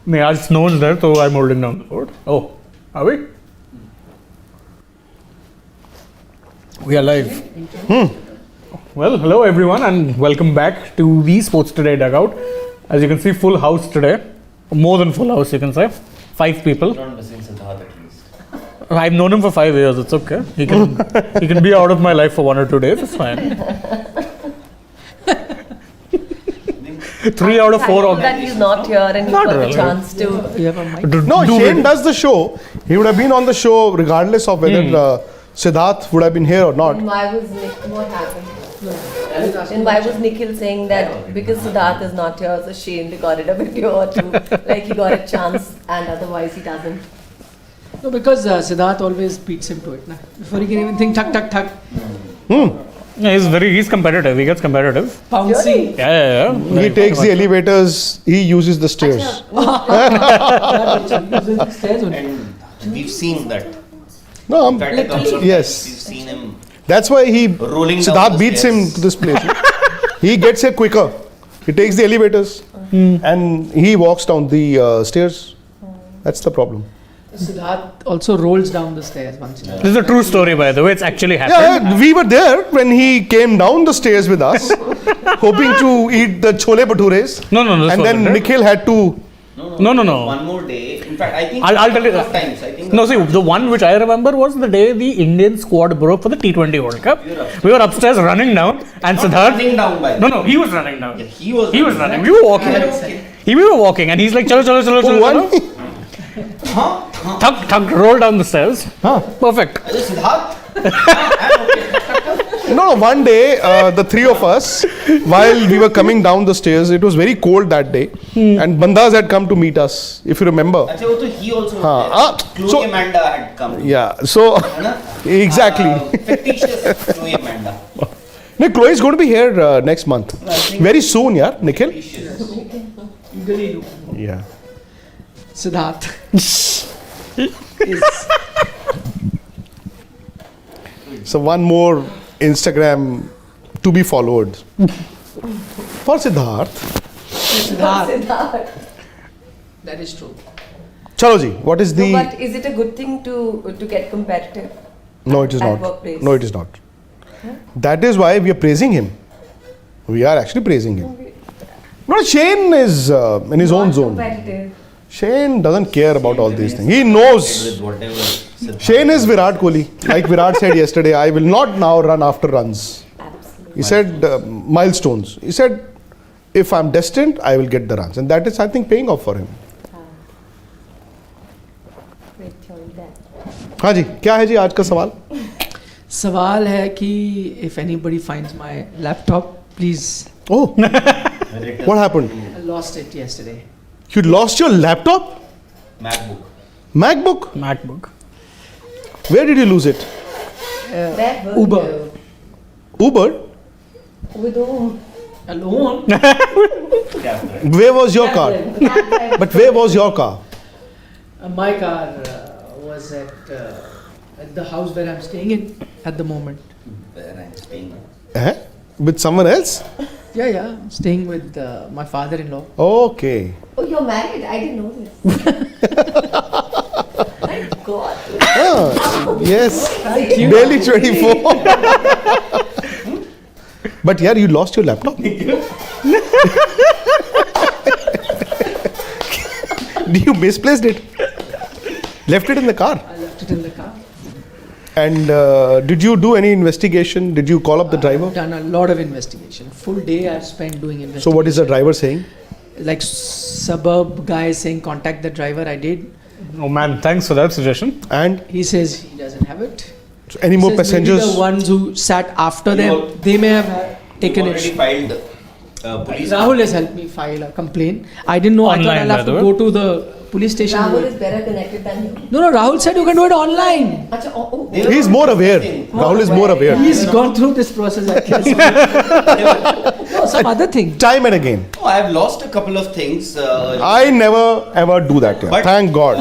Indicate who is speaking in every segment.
Speaker 1: नहीं आज snow is there so I'm holding down the fort. Oh, are we? We are live. Well, hello everyone and welcome back to the Sports Today Dugout. As you can see, full house today. More than full house, you can say. 5 people.
Speaker 2: You're not missing Siddharth at least.
Speaker 1: I've known him for 5 years. It's okay. He can be out of my life for 1 or 2 days. It's fine. 3 out of 4 of
Speaker 3: that he's not here and you
Speaker 1: Not
Speaker 3: got
Speaker 1: really.
Speaker 3: the chance to. You have a mic?
Speaker 4: No,
Speaker 1: do
Speaker 4: Shane
Speaker 1: it.
Speaker 4: does the show. He would have been on the show regardless of whether Siddharth would have been here or not.
Speaker 3: And why was what happened? And why was Nikhil saying that because Siddharth is not here, so Shane recorded a video or two, like he got a chance and otherwise he doesn't.
Speaker 5: No, because Siddharth always beats him to it. Nah. Before he can even think, tuck, tuck, tuck.
Speaker 1: Yeah, he's competitive. He gets competitive.
Speaker 5: Pouncing.
Speaker 1: Yeah.
Speaker 4: He takes the elevators, he uses the stairs.
Speaker 5: Stairs only.
Speaker 2: And we've seen that.
Speaker 4: No,
Speaker 2: In fact, a couple of
Speaker 4: Yes.
Speaker 2: times we've seen him
Speaker 4: that's why
Speaker 2: rolling down
Speaker 4: Siddharth
Speaker 2: the
Speaker 4: beats
Speaker 2: stairs.
Speaker 4: him to this place. He gets here quicker. He takes the elevators and he walks down the stairs. That's the problem.
Speaker 5: Siddharth also rolls down the stairs once in a while.
Speaker 1: This is a true story, by the way. It's actually happened.
Speaker 4: Yeah, we were there when he came down the stairs with us, hoping to eat the chole bhatures.
Speaker 1: No. This
Speaker 4: And then
Speaker 1: wasn't it.
Speaker 4: Nikhil had to.
Speaker 1: No.
Speaker 2: One more day. In fact, I think
Speaker 1: I'll tell you
Speaker 2: a couple of
Speaker 1: that.
Speaker 2: times. I think
Speaker 1: No, see, the one which I remember was the day the Indian squad broke for the T20 World Cup. We were upstairs running down, and
Speaker 2: Not
Speaker 1: Siddharth.
Speaker 2: running down by
Speaker 1: No, he was running down.
Speaker 2: Yeah, he was
Speaker 1: running. We were walking.
Speaker 2: Okay.
Speaker 1: We were walking, and he's like, chalo. Thug, roll down the stairs. Perfect.
Speaker 2: Siddharth?
Speaker 4: No, one day, the three of us, while we were coming down the stairs, it was very cold that day, and Bandas had come to meet us, if you remember.
Speaker 2: Achha, wo to he also
Speaker 4: हाँ,
Speaker 2: was there. Chloe
Speaker 4: so-
Speaker 2: Amanda had come.
Speaker 4: Yeah, so,
Speaker 2: है ना?
Speaker 4: exactly.
Speaker 2: Fictitious Chloe Amanda.
Speaker 4: No, Chloe is going to be here next month. Very soon, yeah, Nikhil?
Speaker 2: Fictitious.
Speaker 4: Yeah.
Speaker 5: Siddharth is
Speaker 4: So, one more Instagram to be followed. For Siddharth.
Speaker 5: Siddharth. That is true.
Speaker 4: Chalo ji, what is
Speaker 3: No,
Speaker 4: the.
Speaker 3: but is it a good thing to get competitive?
Speaker 4: No, it is
Speaker 3: at
Speaker 4: not.
Speaker 3: workplace?
Speaker 4: No, it is not. That is why we are praising him. We are actually praising him. No, Shane is in his own
Speaker 3: Not
Speaker 4: zone.
Speaker 3: competitive.
Speaker 4: Shane doesn't care about all these things. He knows.
Speaker 2: With whatever Siddharth
Speaker 4: Shane is Virat Kohli. Like Virat said yesterday, I will not now run after runs.
Speaker 3: Absolutely.
Speaker 4: He said milestones. He said, if I'm destined, I will get the runs. And that is, I think, paying off for him.
Speaker 3: Great theory there.
Speaker 4: हाँ जी, क्या है जी आज का सवाल?
Speaker 5: सवाल है कि if anybody finds my laptop, please.
Speaker 4: Oh, what happened?
Speaker 5: I lost it yesterday.
Speaker 4: You lost your laptop?
Speaker 2: MacBook.
Speaker 4: MacBook?
Speaker 1: MacBook.
Speaker 4: Where did you lose it?
Speaker 3: That was
Speaker 5: Uber.
Speaker 3: you.
Speaker 4: Uber?
Speaker 3: With whom?
Speaker 5: Alone?
Speaker 4: Where was your car? But where was your car?
Speaker 5: My car was at the house where I'm staying in at the moment.
Speaker 2: Where I'm staying.
Speaker 4: Eh? With someone else?
Speaker 5: Yeah. I'm staying with my father-in-law.
Speaker 4: Okay.
Speaker 3: Oh, you're married? I didn't know this. My God.
Speaker 4: Ah, yes.
Speaker 5: you.
Speaker 4: Barely 24. But yeah, you lost your laptop. You misplaced it. Left it in the car.
Speaker 5: I left it in the car.
Speaker 4: And did you do any investigation? Did you call up the driver?
Speaker 5: I've done a lot of investigation. Full day I've spent doing investigation.
Speaker 4: So what is the driver saying?
Speaker 5: Like suburb guy saying contact the driver. I did.
Speaker 1: Oh man, thanks for that suggestion.
Speaker 4: And
Speaker 5: He says he doesn't have it.
Speaker 4: so any more
Speaker 5: Says maybe
Speaker 4: passengers?
Speaker 5: the ones who sat after
Speaker 2: You
Speaker 5: them,
Speaker 2: al-
Speaker 5: they may have taken
Speaker 2: already
Speaker 5: it.
Speaker 2: filed police.
Speaker 5: Rahul has helped me file a complaint. I didn't know.
Speaker 1: Online,
Speaker 5: I thought I'll have
Speaker 1: by
Speaker 5: to
Speaker 1: the
Speaker 5: go to the police station.
Speaker 3: Rahul is better connected than you.
Speaker 5: No, Rahul said you can do it online.
Speaker 3: Achha, oh.
Speaker 4: He's more aware. Rahul is more aware.
Speaker 5: He's gone through this process. I guess. No, some other thing.
Speaker 4: Time and again.
Speaker 2: Oh, I have lost a couple of things.
Speaker 4: I never ever do that. Yeah.
Speaker 2: but
Speaker 4: Thank God.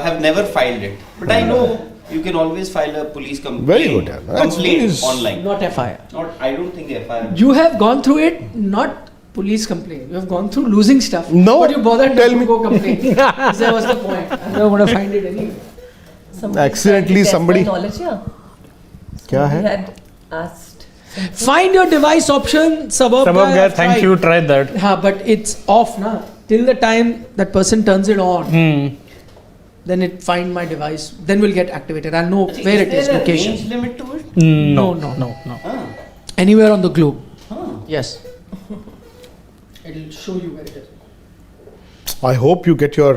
Speaker 2: Have never filed it. But I know you can always file a police complaint.
Speaker 4: Very good, yeah. That's-
Speaker 2: Complaint
Speaker 4: is-
Speaker 2: online.
Speaker 5: Not FIR.
Speaker 2: Not. I don't think FIR.
Speaker 5: You have gone through it, not police complaint. You have gone through losing stuff.
Speaker 4: No.
Speaker 5: But you bothered
Speaker 4: Tell
Speaker 5: not
Speaker 4: me.
Speaker 5: to go complain. That was the point. I'm not going to find it anyway.
Speaker 4: Accidentally somebody-
Speaker 3: Knowledge, yeah.
Speaker 4: क्या है?
Speaker 3: He had asked.
Speaker 5: Find your device option. Suburb
Speaker 1: Sabab guy, thank you, tried that.
Speaker 5: But it's off now. Till the time that person turns it on, then it find my device. Then we'll get activated. I'll know where it is,
Speaker 2: there a
Speaker 5: location.
Speaker 2: range limit to it?
Speaker 5: No.
Speaker 2: Ah.
Speaker 5: Anywhere on the globe.
Speaker 2: Ah.
Speaker 5: Yes. It'll show you where it is.
Speaker 4: I hope you get your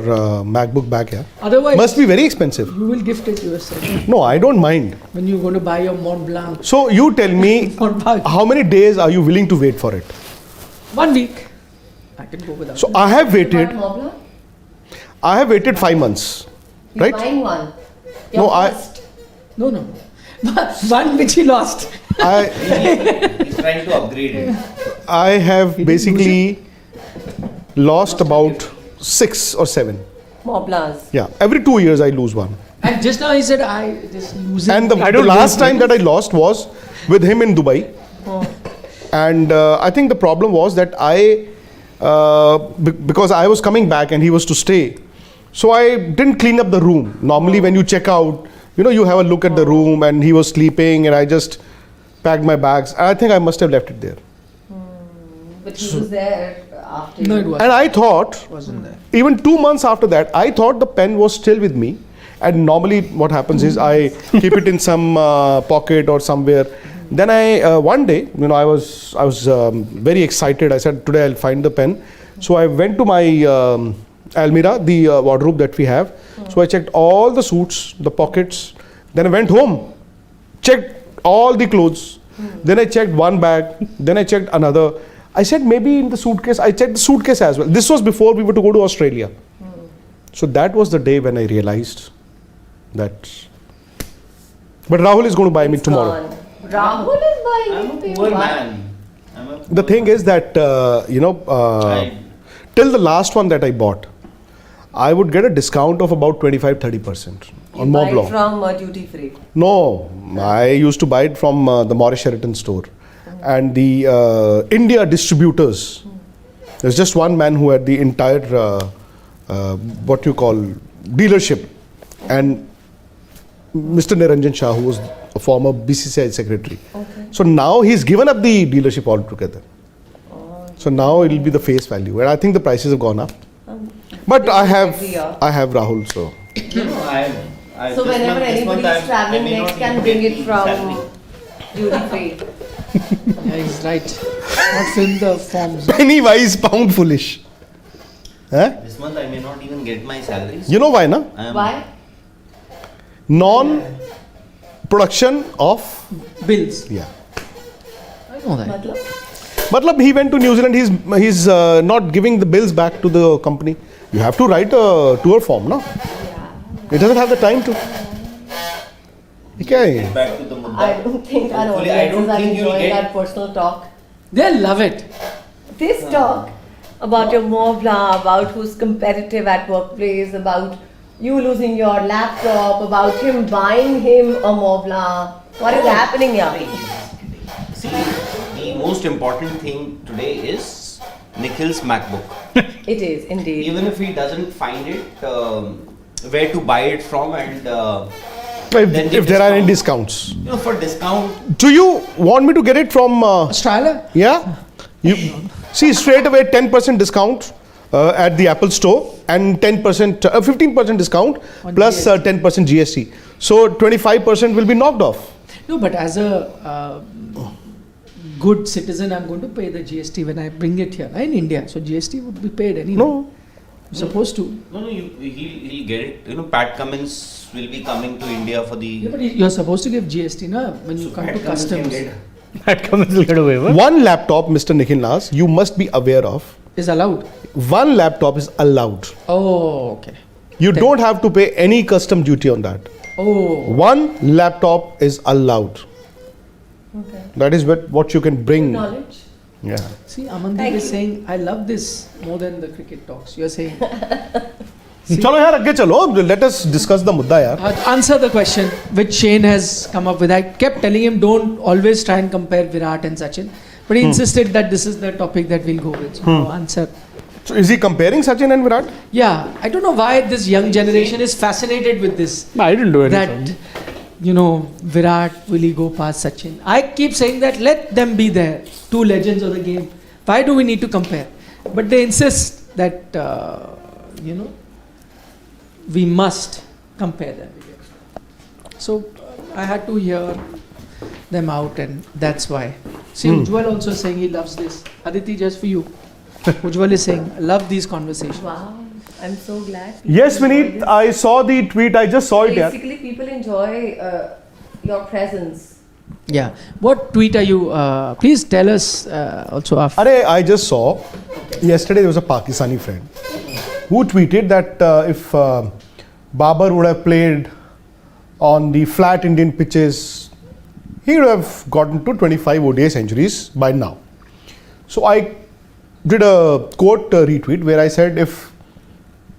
Speaker 4: MacBook back, yeah.
Speaker 5: Otherwise,
Speaker 4: Must be very expensive.
Speaker 5: you will gift it yourself
Speaker 4: No, I don't mind.
Speaker 5: when you're going to buy your Mont Blanc.
Speaker 4: So you tell me,
Speaker 5: Mont Blanc.
Speaker 4: how many days are you willing to wait for it?
Speaker 5: 1 week. I can go without.
Speaker 4: So I have waited.
Speaker 3: Mobla?
Speaker 4: I have waited 5 months,
Speaker 3: You're
Speaker 4: right?
Speaker 3: buying one.
Speaker 4: No,
Speaker 3: Your
Speaker 4: I-
Speaker 3: first.
Speaker 5: No. One which he lost.
Speaker 2: He's trying to upgrade it.
Speaker 4: I have basically lost about 6 or 7.
Speaker 3: Moblas.
Speaker 4: Yeah, every 2 years I lose one.
Speaker 5: And just now he said, I just lose it.
Speaker 4: And the last time that I lost was with him in Dubai. And I think the problem was that because I was coming back and he was to stay, so I didn't clean up the room. Normally when you check out, you have a look at the room, and he was sleeping and I just packed my bags. I think I must have left it there.
Speaker 3: But he was there after.
Speaker 5: No,
Speaker 3: you.
Speaker 5: it wasn't.
Speaker 4: And I thought,
Speaker 5: Wasn't there.
Speaker 4: even 2 months after that, I thought the pen was still with me. And normally what happens is I keep it in some pocket or somewhere. Then one day, I was very excited. I said, today I'll find the pen. So I went to my almirah, the wardrobe that we have. So I checked all the suits, the pockets. Then I went home, checked all the clothes. Then I checked one bag. Then I checked another. I said maybe in the suitcase. I checked the suitcase as well. This was before we were to go to Australia. So that was the day when I realized that. But Rahul is going to buy me
Speaker 3: It's
Speaker 4: tomorrow.
Speaker 3: gone. Rahul is buying
Speaker 2: I'm
Speaker 3: it.
Speaker 2: a poor man.
Speaker 4: The thing is that till the last one that I bought, I would get a discount of about 25-30% on
Speaker 3: buy
Speaker 4: Mont
Speaker 3: it
Speaker 4: Blanc.
Speaker 3: from duty free.
Speaker 4: No, I used to buy it from the Morris Sheraton store and the India distributors. There's just one man who had the entire what you call dealership, and Mr. Niranjan Shah, who was a former BCCI secretary.
Speaker 3: Okay.
Speaker 4: So now he's given up the dealership altogether. So now it will be the face value, and I think the prices have gone up. But I have Rahul, so.
Speaker 2: I
Speaker 3: So whenever anybody is traveling next, can bring it from duty free.
Speaker 5: Yeah, he's right. Not fill the forms.
Speaker 4: Penny wise, pound foolish. Huh?
Speaker 2: This month I may not even get my salary.
Speaker 4: You know why, na?
Speaker 3: Why?
Speaker 4: Non-production of.
Speaker 5: Bills.
Speaker 4: Yeah.
Speaker 5: I know that.
Speaker 3: Matlab?
Speaker 4: Matlab, he went to New Zealand. He's not giving the bills back to the company. You have to write a tour form, no? It doesn't have the time to. Okay.
Speaker 2: Back to the mudda.
Speaker 3: I don't think our
Speaker 2: Hopefully, I don't
Speaker 3: audiences are
Speaker 2: think you'll
Speaker 3: enjoying
Speaker 2: get-
Speaker 3: our personal talk.
Speaker 5: They'll love it.
Speaker 3: This talk about your Mont Blanc, about who's competitive at workplace, about you losing your laptop, about him buying him a Mont Blanc. What is happening here?
Speaker 2: See, the most important thing today is Nikhil's MacBook.
Speaker 3: It is indeed.
Speaker 2: Even if he doesn't find it, where to buy it from, and
Speaker 4: If there are any discounts.
Speaker 2: for discount.
Speaker 4: Do you want me to get it from?
Speaker 5: Australia?
Speaker 4: Yeah. You see straight away 10% discount at the Apple Store and 10%, 15% discount
Speaker 5: On
Speaker 4: plus
Speaker 5: GST.
Speaker 4: 10% GST. So 25% will be knocked off.
Speaker 5: No, but as a good citizen, I'm going to pay the GST when I bring it here in India. So GST would be paid anyway.
Speaker 4: No.
Speaker 5: You're supposed to.
Speaker 2: No, he'll get it. Pat Cummins will be coming to India for the.
Speaker 5: Yeah, but you're supposed to give GST na, when you come to
Speaker 2: Pat Cummins can
Speaker 5: customs.
Speaker 2: get-
Speaker 1: That comes a little waiver.
Speaker 4: One laptop, Mr. Nikhil Nas, you must be aware of.
Speaker 5: Is allowed.
Speaker 4: One laptop is allowed.
Speaker 5: Oh, okay.
Speaker 4: You
Speaker 5: Okay.
Speaker 4: don't have to pay any custom duty on that.
Speaker 5: Oh,
Speaker 4: One laptop is allowed.
Speaker 3: Okay.
Speaker 4: That is what you can bring.
Speaker 3: Knowledge.
Speaker 4: Yeah.
Speaker 5: see, Amandeep
Speaker 3: Thank
Speaker 5: is
Speaker 3: you.
Speaker 5: saying, I love this more than the cricket talks. You're saying,
Speaker 4: चलो यार आगे चलो. Let us discuss the मुद्दा यार.
Speaker 5: answer the question which Shane has come up with. I kept telling him, don't always try and compare Virat and Sachin. But he insisted that this is the topic that we'll go with. So no answer.
Speaker 4: So is he comparing Sachin and Virat?
Speaker 5: Yeah, I don't know why this young generation is fascinated with this.
Speaker 1: I didn't do anything.
Speaker 5: That, you know, Virat, will he go past Sachin? I keep saying that let them be there, two legends of the game. Why do we need to compare? But they insist that, you know, we must compare them. So I had to hear them out, and that's why. See, Ujjwal also saying he loves this. Aditi, just for you. Ujjwal is saying, I love these conversations.
Speaker 3: Wow, I'm so glad. people
Speaker 4: Yes,
Speaker 3: enjoy
Speaker 4: Vineet,
Speaker 3: this.
Speaker 4: I saw the tweet. I just saw it. Yeah.
Speaker 3: Basically, people enjoy your presence.
Speaker 5: Yeah. What tweet are you? Please tell us also after.
Speaker 4: I just saw yesterday there was a Pakistani friend who tweeted that if Babar would have played on the flat Indian pitches, he would have gotten to 25 ODI centuries by now. So I did a quote retweet where I said if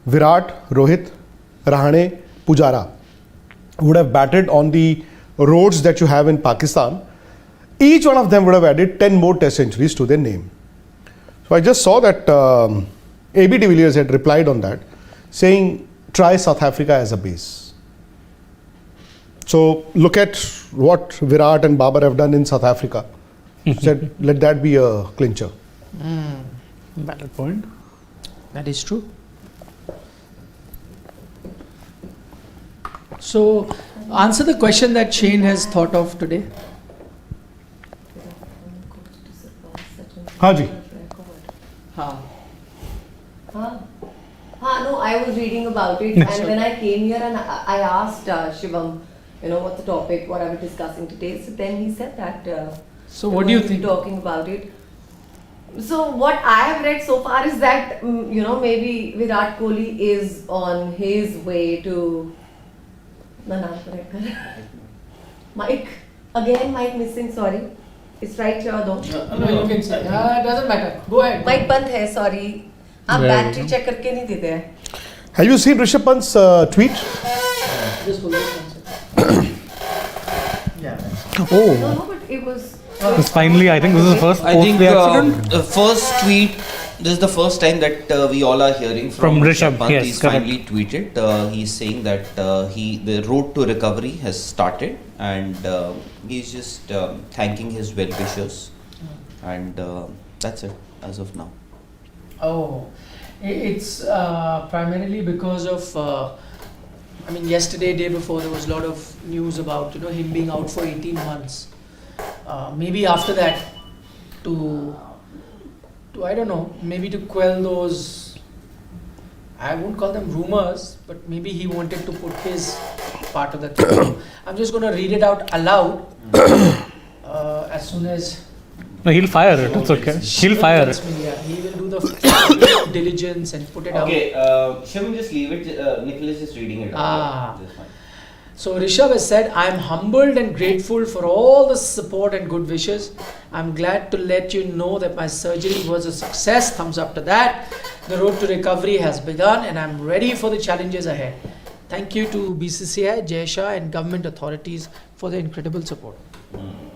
Speaker 4: Virat, Rohit, Rahane, Pujara would have batted on the roads that you have in Pakistan, each one of them would have added 10 more test centuries to their name. So I just saw that AB de Villiers had replied on that, saying try South Africa as a base. So look at what Virat and Babar have done in South Africa. Said let that be a clincher.
Speaker 1: Valid point.
Speaker 5: That is true. So, answer the question that Shane has thought of today.
Speaker 4: Haan ji.
Speaker 3: No, I was reading about it, and when I came here and I asked Shivam, you know, what's the topic, what are we discussing today? So then he said that.
Speaker 5: So, what do you
Speaker 3: we'll be
Speaker 5: think?
Speaker 3: talking about it. So what I have read so far is that you know, maybe Virat Kohli is on his way to. Mike again, Mike missing. Sorry, it's right here though.
Speaker 5: No, you can say. It doesn't matter. Go ahead.
Speaker 3: Mike बंद है. Sorry, आप
Speaker 1: Yeah.
Speaker 3: Battery check करके नहीं देते हैं.
Speaker 4: Have you seen Rishabh Pant's tweet?
Speaker 5: Just hold it. Yeah.
Speaker 1: Oh,
Speaker 3: No, but it was.
Speaker 1: this finally, I think this is the first
Speaker 2: I
Speaker 1: post
Speaker 2: think
Speaker 1: the accident.
Speaker 2: the first tweet. This is the first time that we all are hearing from
Speaker 1: Rishabh,
Speaker 2: Pant.
Speaker 1: yes,
Speaker 2: He's
Speaker 1: correct.
Speaker 2: finally tweeted. He's saying that the road to recovery has started, and he's just thanking his well-wishers, and that's it as of now.
Speaker 5: Oh, it's primarily because of. I mean, yesterday, day before, there was a lot of news about him being out for 18 months. Maybe after that, to I don't know, maybe to quell those, I won't call them rumors, but maybe he wanted to put his part of the thing. I'm just going to read it out aloud as soon as
Speaker 1: No, he'll fire it. It's okay. He'll fire
Speaker 5: lets
Speaker 1: it.
Speaker 5: me, yeah. He will do the diligence and put it out.
Speaker 2: Okay, Shivam, just leave it. Nicholas is reading it. Just fine.
Speaker 5: So Rishabh has said, I am humbled and grateful for all the support and good wishes. I'm glad to let you know that my surgery was a success. Thumbs up to that. The road to recovery has begun and I'm ready for the challenges ahead. Thank you to BCCI, Jay Shah and government authorities for the incredible support.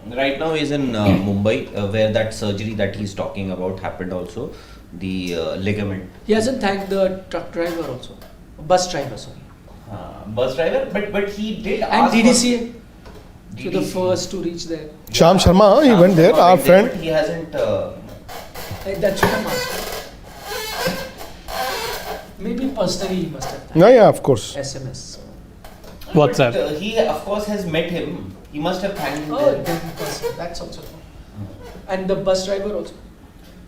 Speaker 2: Right now he's in Mumbai, where that surgery that he's talking about happened also. The ligament.
Speaker 5: He hasn't thanked the truck driver also. Bus driver, sorry.
Speaker 2: Bus driver, but he did
Speaker 5: And
Speaker 2: ask
Speaker 5: DDCA.
Speaker 2: for
Speaker 5: So the first to reach there.
Speaker 4: Sham Sharma, he
Speaker 2: Sham
Speaker 4: went there,
Speaker 2: Sharma
Speaker 4: our
Speaker 2: went there,
Speaker 4: friend.
Speaker 2: but he hasn't.
Speaker 5: That's what I'm asking. Maybe personally he must have thanked.
Speaker 4: Yeah, of course.
Speaker 5: SMS.
Speaker 1: WhatsApp.
Speaker 2: But, he of course has met him. He must have thanked him.
Speaker 5: Oh,
Speaker 2: there.
Speaker 5: different person. That's also fine. And the bus driver also.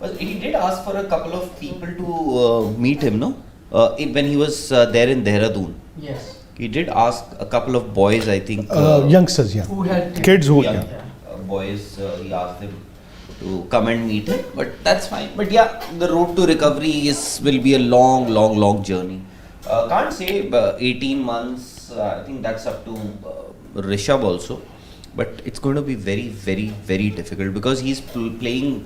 Speaker 2: But he did ask for a couple of people to meet him, no? When he was there in Dehradun.
Speaker 5: Yes.
Speaker 2: He did ask a couple of boys, I think.
Speaker 4: Youngsters, yeah.
Speaker 5: Who had
Speaker 4: Kids who,
Speaker 2: young
Speaker 4: yeah.
Speaker 2: boys, he asked them to come and meet him, but that's fine. But yeah, the road to recovery will be a long journey. Can't say 18 months. I think that's up to Rishabh also, but it's going to be very difficult because he's playing.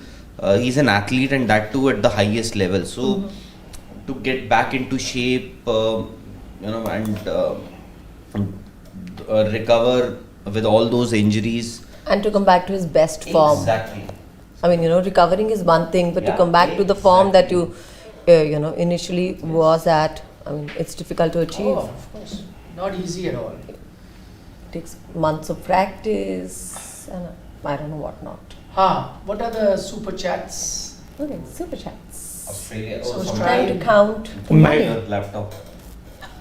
Speaker 2: He's an athlete and that too at the highest level. So to get back into shape, and recover with all those injuries.
Speaker 3: And to come back to his best form.
Speaker 2: Exactly.
Speaker 3: I mean, recovering is one thing, but to
Speaker 2: Yeah,
Speaker 3: come back to the form that you,
Speaker 2: exactly.
Speaker 3: initially was at, I mean, it's difficult to achieve.
Speaker 5: Oh, of course. Not easy at all.
Speaker 3: It takes months of practice and I don't know what not.
Speaker 5: What are the super chats?
Speaker 3: Okay, super chats.
Speaker 2: Australia.
Speaker 5: So
Speaker 2: Oh,
Speaker 5: it's
Speaker 2: some
Speaker 3: Time
Speaker 5: trying.
Speaker 3: to count.
Speaker 2: Put on your laptop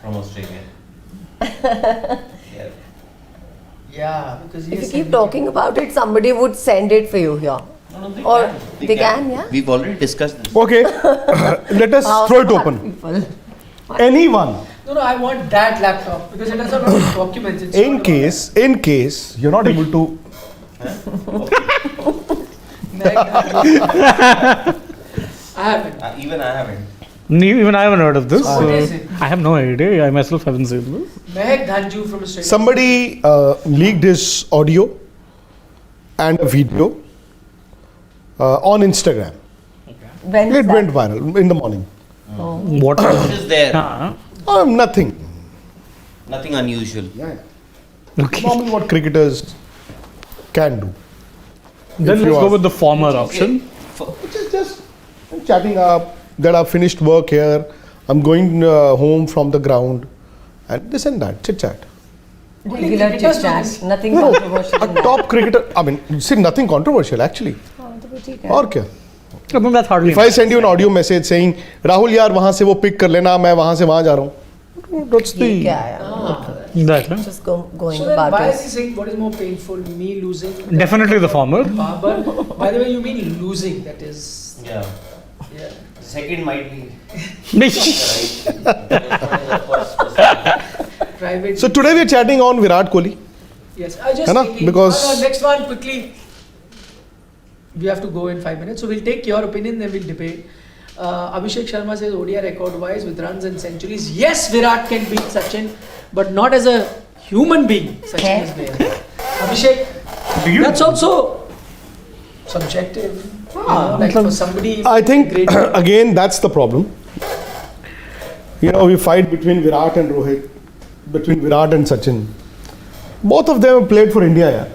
Speaker 2: from Australia. Yeah.
Speaker 5: Yeah, because
Speaker 3: If you
Speaker 5: yes,
Speaker 3: keep
Speaker 5: and-
Speaker 3: talking about it, somebody would send it for you here.
Speaker 2: No, they
Speaker 3: Or
Speaker 2: can.
Speaker 3: they can, yeah?
Speaker 2: We've already discussed this.
Speaker 4: Okay, let us
Speaker 3: How
Speaker 4: throw it
Speaker 3: smart
Speaker 4: open.
Speaker 3: people.
Speaker 4: Anyone,
Speaker 5: No, I want that laptop because it has a lot of documents. It's
Speaker 4: in
Speaker 5: not about
Speaker 4: case you're not able to,
Speaker 5: that. I haven't.
Speaker 2: Even I haven't.
Speaker 1: Even I haven't heard of this.
Speaker 5: So what is it?
Speaker 1: I have no idea. I myself haven't seen this.
Speaker 5: Mehak Dhanju from Australia.
Speaker 4: somebody leaked his audio and a video on Instagram.
Speaker 3: When
Speaker 4: It
Speaker 3: was
Speaker 4: went
Speaker 3: that?
Speaker 4: viral in the morning.
Speaker 1: What?
Speaker 2: What is there?
Speaker 4: Nothing.
Speaker 2: Nothing unusual.
Speaker 1: Okay.
Speaker 4: Normally what cricketers can do.
Speaker 1: Then
Speaker 4: If you
Speaker 1: let's go
Speaker 4: are-
Speaker 1: with the former option.
Speaker 4: Which is just chatting up that I've finished work here, I'm going home from the ground, and this and that, chit chat.
Speaker 3: Regular
Speaker 5: cricketers
Speaker 3: chit
Speaker 5: do
Speaker 3: chat.
Speaker 5: this.
Speaker 3: Nothing
Speaker 4: No,
Speaker 3: controversial in
Speaker 4: a
Speaker 3: that.
Speaker 4: top cricketer, I mean, see, nothing controversial actually.
Speaker 3: हाँ, तो भी ठीक है.
Speaker 4: और क्या?
Speaker 1: I think that's hardly.
Speaker 4: If I send you an audio message saying, Rahul यार वहाँ से वो pick कर लेना, मैं वहाँ से वहाँ जा रहा हूँ. That's
Speaker 3: ठीक
Speaker 4: the.
Speaker 3: है, yeah.
Speaker 1: Exactly.
Speaker 3: Just going
Speaker 5: So then
Speaker 3: about
Speaker 5: why is
Speaker 3: it.
Speaker 5: he saying what is more painful, me losing?
Speaker 1: Definitely the former.
Speaker 5: But by the way, you mean losing? That is,
Speaker 2: Yeah.
Speaker 5: yeah.
Speaker 2: Second might be
Speaker 5: Private.
Speaker 4: So today we are chatting on Virat Kohli.
Speaker 5: Yes, I just
Speaker 4: है ना?
Speaker 5: thinking,
Speaker 4: Because-
Speaker 5: next one quickly. We have to go in 5 minutes, so we'll take your opinion, then we'll debate. Abhishek Sharma says ODI record-wise with runs and centuries. Yes, Virat can beat Sachin, but not as a human being. Sachin is there. Abhishek, that's also subjective. Like for somebody.
Speaker 4: I think
Speaker 5: great.
Speaker 4: again that's the problem. We fight between Virat and Rohit, between Virat and Sachin. Both of them have played for India. Yeah.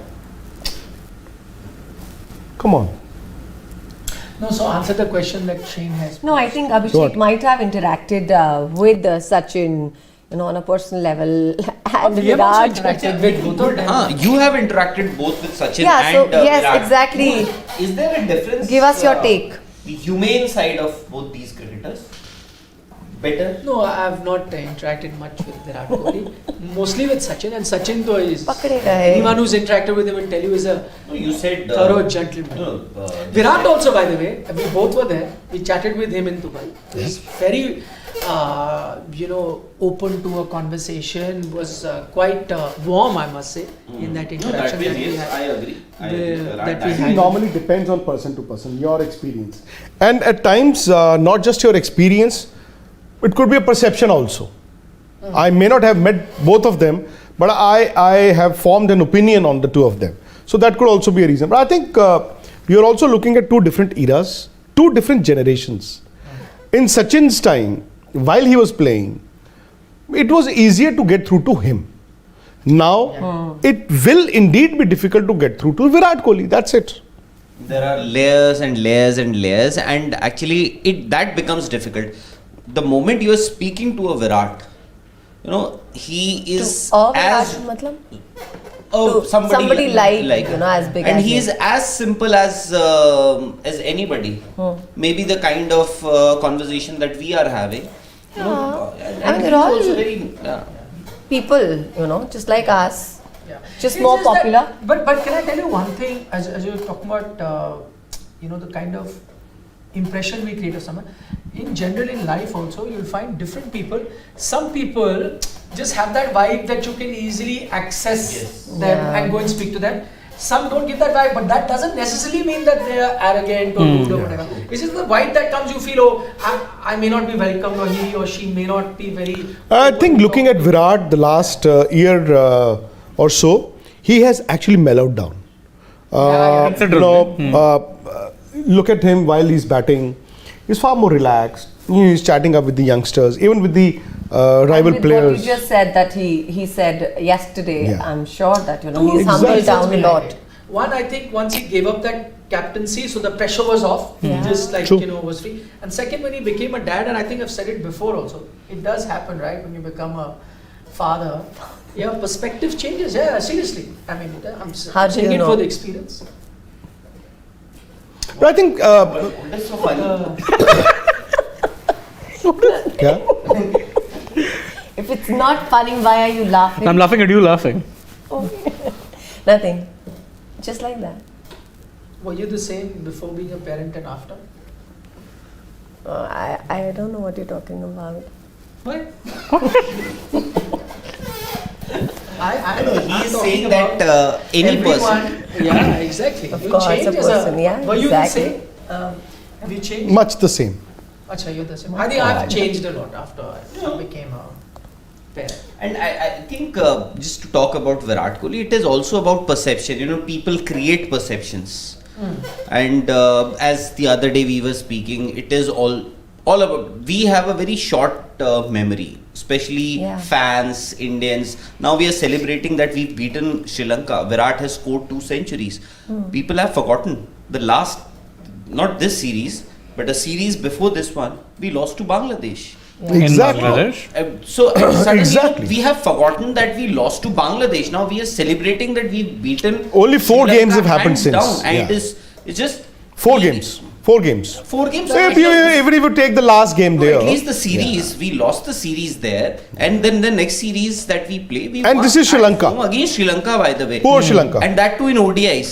Speaker 4: Come on.
Speaker 5: No, so answer the question that Shane has.
Speaker 3: No, I think Abhishek
Speaker 4: What?
Speaker 3: might have interacted with Sachin, on a personal level, and
Speaker 5: We have also
Speaker 3: Virat.
Speaker 5: interacted with both of them.
Speaker 2: You have interacted both with Sachin
Speaker 3: Yeah, so
Speaker 2: and
Speaker 3: yes,
Speaker 2: Virat.
Speaker 3: exactly.
Speaker 2: Is there a difference?
Speaker 3: Give us your take.
Speaker 2: The humane side of both these cricketers. Better.
Speaker 5: No, I have not interacted much with Virat Kohli. Mostly with Sachin, and Sachin though is
Speaker 3: पकड़े गए.
Speaker 5: anyone who's interacted with him will tell you is a
Speaker 2: No, you said
Speaker 5: thorough gentleman.
Speaker 2: No,
Speaker 5: Virat also, by the way, we both were there. We chatted with him in Dubai. He's very, open to a conversation. Was quite warm, I must say, in that
Speaker 2: No,
Speaker 5: interaction
Speaker 2: that
Speaker 5: that
Speaker 2: way,
Speaker 5: we
Speaker 2: yes, I
Speaker 5: had.
Speaker 2: agree.
Speaker 5: That we
Speaker 4: It
Speaker 5: had.
Speaker 4: normally depends on person to person, your experience. And at times, not just your experience, it could be a perception also. I may not have met both of them, but I have formed an opinion on the two of them. So that could also be a reason. But I think we are also looking at two different eras, two different generations. In Sachin's time, while he was playing, it was easier to get through to him. Now, it will indeed be difficult to get through to Virat Kohli. That's it.
Speaker 2: There are layers and layers and layers, and actually, that becomes difficult. The moment you are speaking to a Virat, he is as
Speaker 3: मतलब?
Speaker 2: somebody
Speaker 3: like, as big
Speaker 2: and
Speaker 3: as
Speaker 2: he
Speaker 3: him.
Speaker 2: is as simple as anybody. Maybe the kind of conversation that we are having. And
Speaker 3: I mean,
Speaker 2: he's
Speaker 3: they're all-
Speaker 2: also very.
Speaker 3: People, just like us.
Speaker 5: Yeah.
Speaker 3: Just
Speaker 5: It's
Speaker 3: more
Speaker 5: that-
Speaker 3: popular.
Speaker 5: but can I tell you one thing? As you're talking about, the kind of impression we create of someone. In general, in life also, you'll find different people. Some people just have that vibe that you can easily access them
Speaker 3: Yeah.
Speaker 5: and go and speak to them. Some don't give that vibe, but that doesn't necessarily mean that they are arrogant or rude or whatever. It's just the vibe that comes. You feel, I may not be welcomed, or he or she may not be very.
Speaker 4: I think looking at Virat the last year or so, he has actually mellowed down.
Speaker 5: Considerably.
Speaker 4: Look at him while he's batting. He's far more relaxed. He's chatting up with the youngsters, even with the rival
Speaker 3: And with
Speaker 4: players.
Speaker 3: What you just said that he said yesterday,
Speaker 4: Yeah.
Speaker 3: I'm sure that he's
Speaker 4: Exactly.
Speaker 3: humbled down a
Speaker 5: Behind
Speaker 3: lot.
Speaker 5: it. One, I think once he gave up that captaincy, so the pressure was off.
Speaker 3: Yeah.
Speaker 5: Just like
Speaker 4: True.
Speaker 5: was free. And second, when he became a dad, and I think I've said it before also, it does happen, right? When you become a father, your perspective changes. Yeah, seriously. I mean, I'm
Speaker 3: How do
Speaker 5: saying
Speaker 3: you
Speaker 5: it
Speaker 3: know?
Speaker 5: for the experience.
Speaker 4: But I think.
Speaker 2: That's so funny.
Speaker 4: Yeah.
Speaker 3: If it's not funny, why are you laughing?
Speaker 1: I'm laughing at you laughing.
Speaker 3: Nothing. Just like that.
Speaker 5: Were you the same before being a parent and after?
Speaker 3: I don't know what you're talking about.
Speaker 5: What?
Speaker 2: He's saying that any person.
Speaker 5: Yeah, exactly.
Speaker 3: Of
Speaker 5: You
Speaker 3: course,
Speaker 5: change
Speaker 3: a
Speaker 5: as
Speaker 3: person, yeah,
Speaker 5: Were you
Speaker 3: exactly.
Speaker 5: the same? Have you changed?
Speaker 4: Much the same.
Speaker 5: Acha, you're the same. I think I've changed a lot after I became a parent.
Speaker 2: And I think just to talk about Virat Kohli, it is also about perception. You know, people create perceptions. And as the other day we were speaking, it is all about. We have a very short memory, especially
Speaker 3: Yeah.
Speaker 2: fans, Indians. Now we are celebrating that we've beaten Sri Lanka. Virat has scored 2 centuries. People have forgotten the last, not this series, but a series before this one, we lost to Bangladesh.
Speaker 4: Exactly.
Speaker 1: In Bangladesh.
Speaker 2: So suddenly
Speaker 4: Exactly.
Speaker 2: we have forgotten that we lost to Bangladesh. Now we are celebrating that we've beaten.
Speaker 4: Only 4
Speaker 2: Sri
Speaker 4: games
Speaker 2: Lanka
Speaker 4: have happened
Speaker 2: hands
Speaker 4: since.
Speaker 2: down, and
Speaker 4: Yeah.
Speaker 2: it's just
Speaker 4: 4 games. 4 games.
Speaker 2: 4 games.
Speaker 4: So
Speaker 2: at
Speaker 4: if you,
Speaker 2: least-
Speaker 4: even if you take the last game there.
Speaker 2: at least the series, we lost the series there, and then the next series that we play, we
Speaker 4: And
Speaker 2: won
Speaker 4: this is Sri
Speaker 2: at
Speaker 4: Lanka.
Speaker 2: home against Sri Lanka, by the way.
Speaker 4: Poor Sri Lanka.
Speaker 2: And that too in ODIs.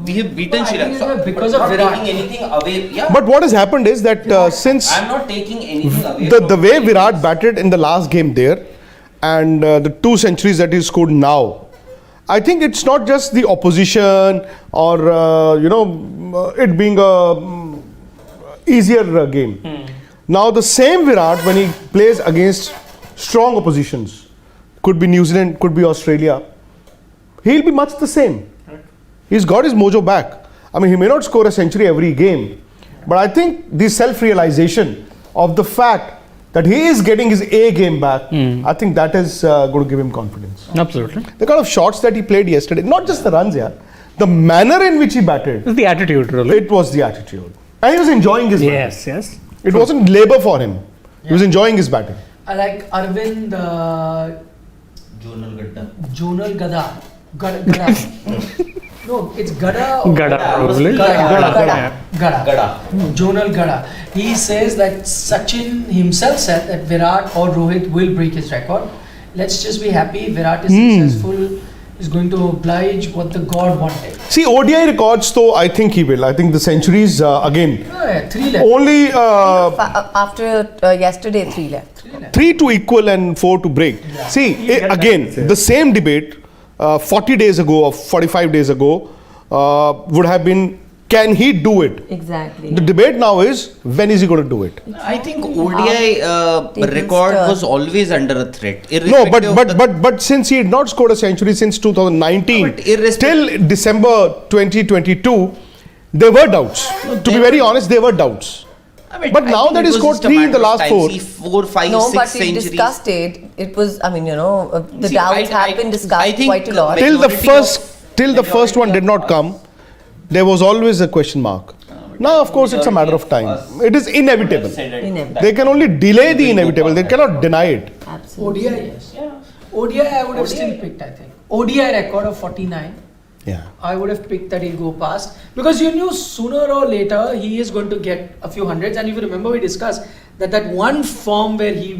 Speaker 2: We have beaten
Speaker 5: Well, I
Speaker 2: Sri
Speaker 5: think
Speaker 2: Lanka.
Speaker 5: it's because
Speaker 2: but
Speaker 5: of
Speaker 2: not
Speaker 5: Virat.
Speaker 2: taking anything away. Yeah.
Speaker 4: But what has happened is that since
Speaker 2: I'm not taking anything away.
Speaker 4: the
Speaker 2: from
Speaker 4: way Virat batted in the last game there, and the 2 centuries that he scored now, I think it's not just the opposition or it being a easier game. Now the same Virat, when he plays against strong oppositions, could be New Zealand, could be Australia, he'll be much the same. He's got his mojo back. I mean, he may not score a century every game, but I think the self-realization of the fact that he is getting his A game back, I think that is going to give him confidence.
Speaker 1: Absolutely.
Speaker 4: The kind of shots that he played yesterday, not just the runs, yeah, the manner in which he batted,
Speaker 1: It's the attitude, really.
Speaker 4: it was the attitude. And he was enjoying his batting.
Speaker 1: Yes, yes.
Speaker 4: It wasn't labor for him. He was enjoying his batting.
Speaker 5: I like Arvind
Speaker 2: Jonal Gadda.
Speaker 5: Jonal Gada. Gada. No, it's Gada or
Speaker 1: Gada, probably.
Speaker 5: Gada.
Speaker 1: Yeah.
Speaker 5: Gada. Jonal Gada. He says that Sachin himself said that Virat or Rohit will break his record. Let's just be happy. Virat is successful. He's going to oblige what the God wanted.
Speaker 4: See, ODI records, though, I think he will. I think the centuries, again,
Speaker 5: Oh, yeah, 3 left.
Speaker 4: only
Speaker 3: After yesterday, 3 left.
Speaker 5: 3 left.
Speaker 4: 3 to equal and 4 to break. See, again, the same debate 40 days ago or 45 days ago would have been, can he do it?
Speaker 3: Exactly.
Speaker 4: The debate now is, when is he going to do it?
Speaker 2: I think ODI record was always under a threat.
Speaker 4: No,
Speaker 2: irrespective of the-
Speaker 4: but since he had not scored a century since 2019,
Speaker 2: No, but irrespective-
Speaker 4: till December 2022, there were doubts. To be very honest, there were doubts.
Speaker 2: I mean,
Speaker 4: But
Speaker 2: I
Speaker 4: now
Speaker 2: think
Speaker 4: that
Speaker 2: it
Speaker 4: he
Speaker 2: was
Speaker 4: scored
Speaker 2: just a
Speaker 4: 3 in
Speaker 2: matter
Speaker 4: the
Speaker 2: of
Speaker 4: last
Speaker 2: time.
Speaker 4: 4.
Speaker 2: See, 4, 5,
Speaker 3: No,
Speaker 2: 6
Speaker 3: but we
Speaker 2: centuries.
Speaker 3: discussed it. It was, I mean, the
Speaker 2: See,
Speaker 3: doubts
Speaker 2: I
Speaker 3: have been
Speaker 2: I
Speaker 3: discussed
Speaker 2: think
Speaker 3: quite a lot.
Speaker 2: majority
Speaker 4: Till the first one did not
Speaker 2: us-
Speaker 4: come, there was always a question mark. Now, of course, it's a matter of time. It is inevitable.
Speaker 3: Inevitable.
Speaker 4: They can only delay the inevitable. They cannot deny it.
Speaker 3: Absolutely.
Speaker 5: ODI, yes. ODI, I would have still picked, I think. ODI record of 49.
Speaker 4: Yeah.
Speaker 5: I would have picked that he'll go past because you knew sooner or later he is going to get a few hundreds. And if you remember, we discussed that one format where he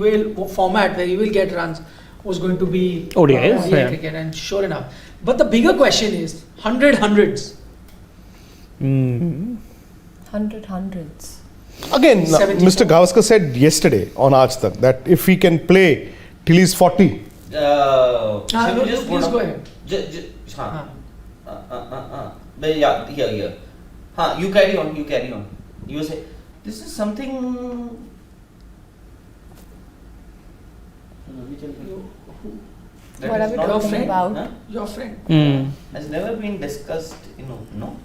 Speaker 5: will get runs was going to be
Speaker 1: ODIs, yeah.
Speaker 5: cricket, and sure enough. But the bigger question is hundreds.
Speaker 3: 100 hundreds.
Speaker 4: Again,
Speaker 5: 74.
Speaker 4: Mr. Gavaskar said yesterday on AajTak that if he can play till he's 40,
Speaker 2: No,
Speaker 5: Please go ahead.
Speaker 2: But yeah, here. You carry on. You say, this is something. That
Speaker 3: What are
Speaker 2: is
Speaker 3: we
Speaker 2: not-
Speaker 3: talking
Speaker 5: friend?
Speaker 3: about?
Speaker 2: Huh?
Speaker 5: Your friend.
Speaker 2: Has never been discussed, no?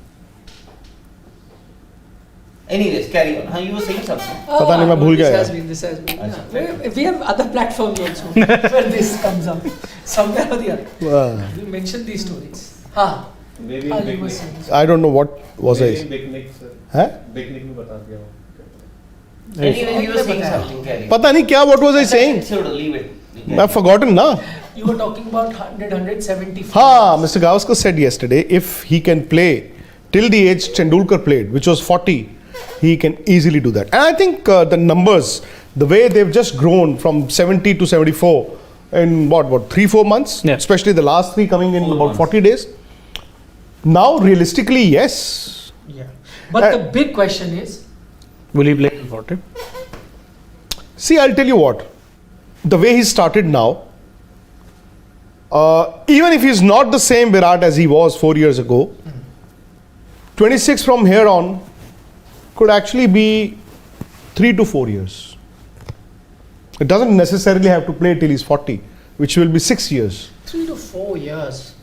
Speaker 2: Anyways, carry on. You were saying something.
Speaker 4: पता नहीं, मैं भूल गया यार।
Speaker 5: This has been.
Speaker 2: अच्छा,
Speaker 5: We have other platforms also where this comes up. Somewhere or the other. We mention these stories.
Speaker 6: Maybe
Speaker 5: Ah,
Speaker 6: in
Speaker 5: you
Speaker 6: Big
Speaker 5: were
Speaker 6: Nick.
Speaker 5: saying.
Speaker 4: I don't know what was
Speaker 6: Maybe
Speaker 4: I.
Speaker 6: in Big Nick, sir.
Speaker 4: Huh?
Speaker 6: Big Nick में बता दिया वो.
Speaker 2: Anyway, you were saying something, Gary.
Speaker 4: पता नहीं क्या. What was I saying?
Speaker 2: Leave it.
Speaker 4: I've forgotten now.
Speaker 5: You were talking about 175.
Speaker 4: Ha, Mr. Gavaskar said yesterday, if he can play till the age Tendulkar played, which was 40, he can easily do that. And I think the numbers, the way they've just grown from 70 to 74 in what 3-4 months,
Speaker 1: Yeah.
Speaker 4: especially the last 3 coming in
Speaker 2: 4
Speaker 4: about
Speaker 2: months.
Speaker 4: 40 days. Now, realistically, yes.
Speaker 5: Yeah. But the big question is,
Speaker 1: Will he play in 40?
Speaker 4: See, I'll tell you what. The way he started now, even if he's not the same Virat as he was 4 years ago, 26 from here on could actually be 3 to 4 years. It doesn't necessarily have to play till he's 40, which will be 6 years.
Speaker 5: 3 to 4 years.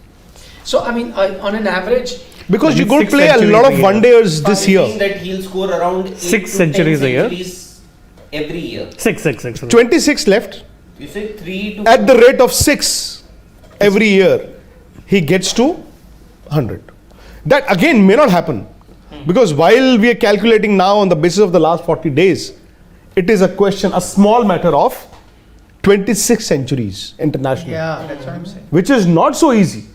Speaker 5: So, I mean, on an average,
Speaker 4: Because you're going to
Speaker 1: 6
Speaker 4: play a
Speaker 1: centuries
Speaker 4: lot
Speaker 1: a
Speaker 4: of
Speaker 1: year.
Speaker 4: one-dayers this
Speaker 2: I
Speaker 4: year.
Speaker 2: think that he'll score around
Speaker 1: 6
Speaker 2: 8 to 10
Speaker 1: centuries a year.
Speaker 2: centuries every year.
Speaker 1: 6.
Speaker 4: 26 left.
Speaker 2: You say 3 to
Speaker 4: At the rate of 6 every year, he gets to 100. That again may not happen. Because while we are calculating now on the basis of the last 40 days, it is a question, a small matter of 26 centuries internationally.
Speaker 5: yeah, that's what I'm saying.
Speaker 4: Which is not so easy.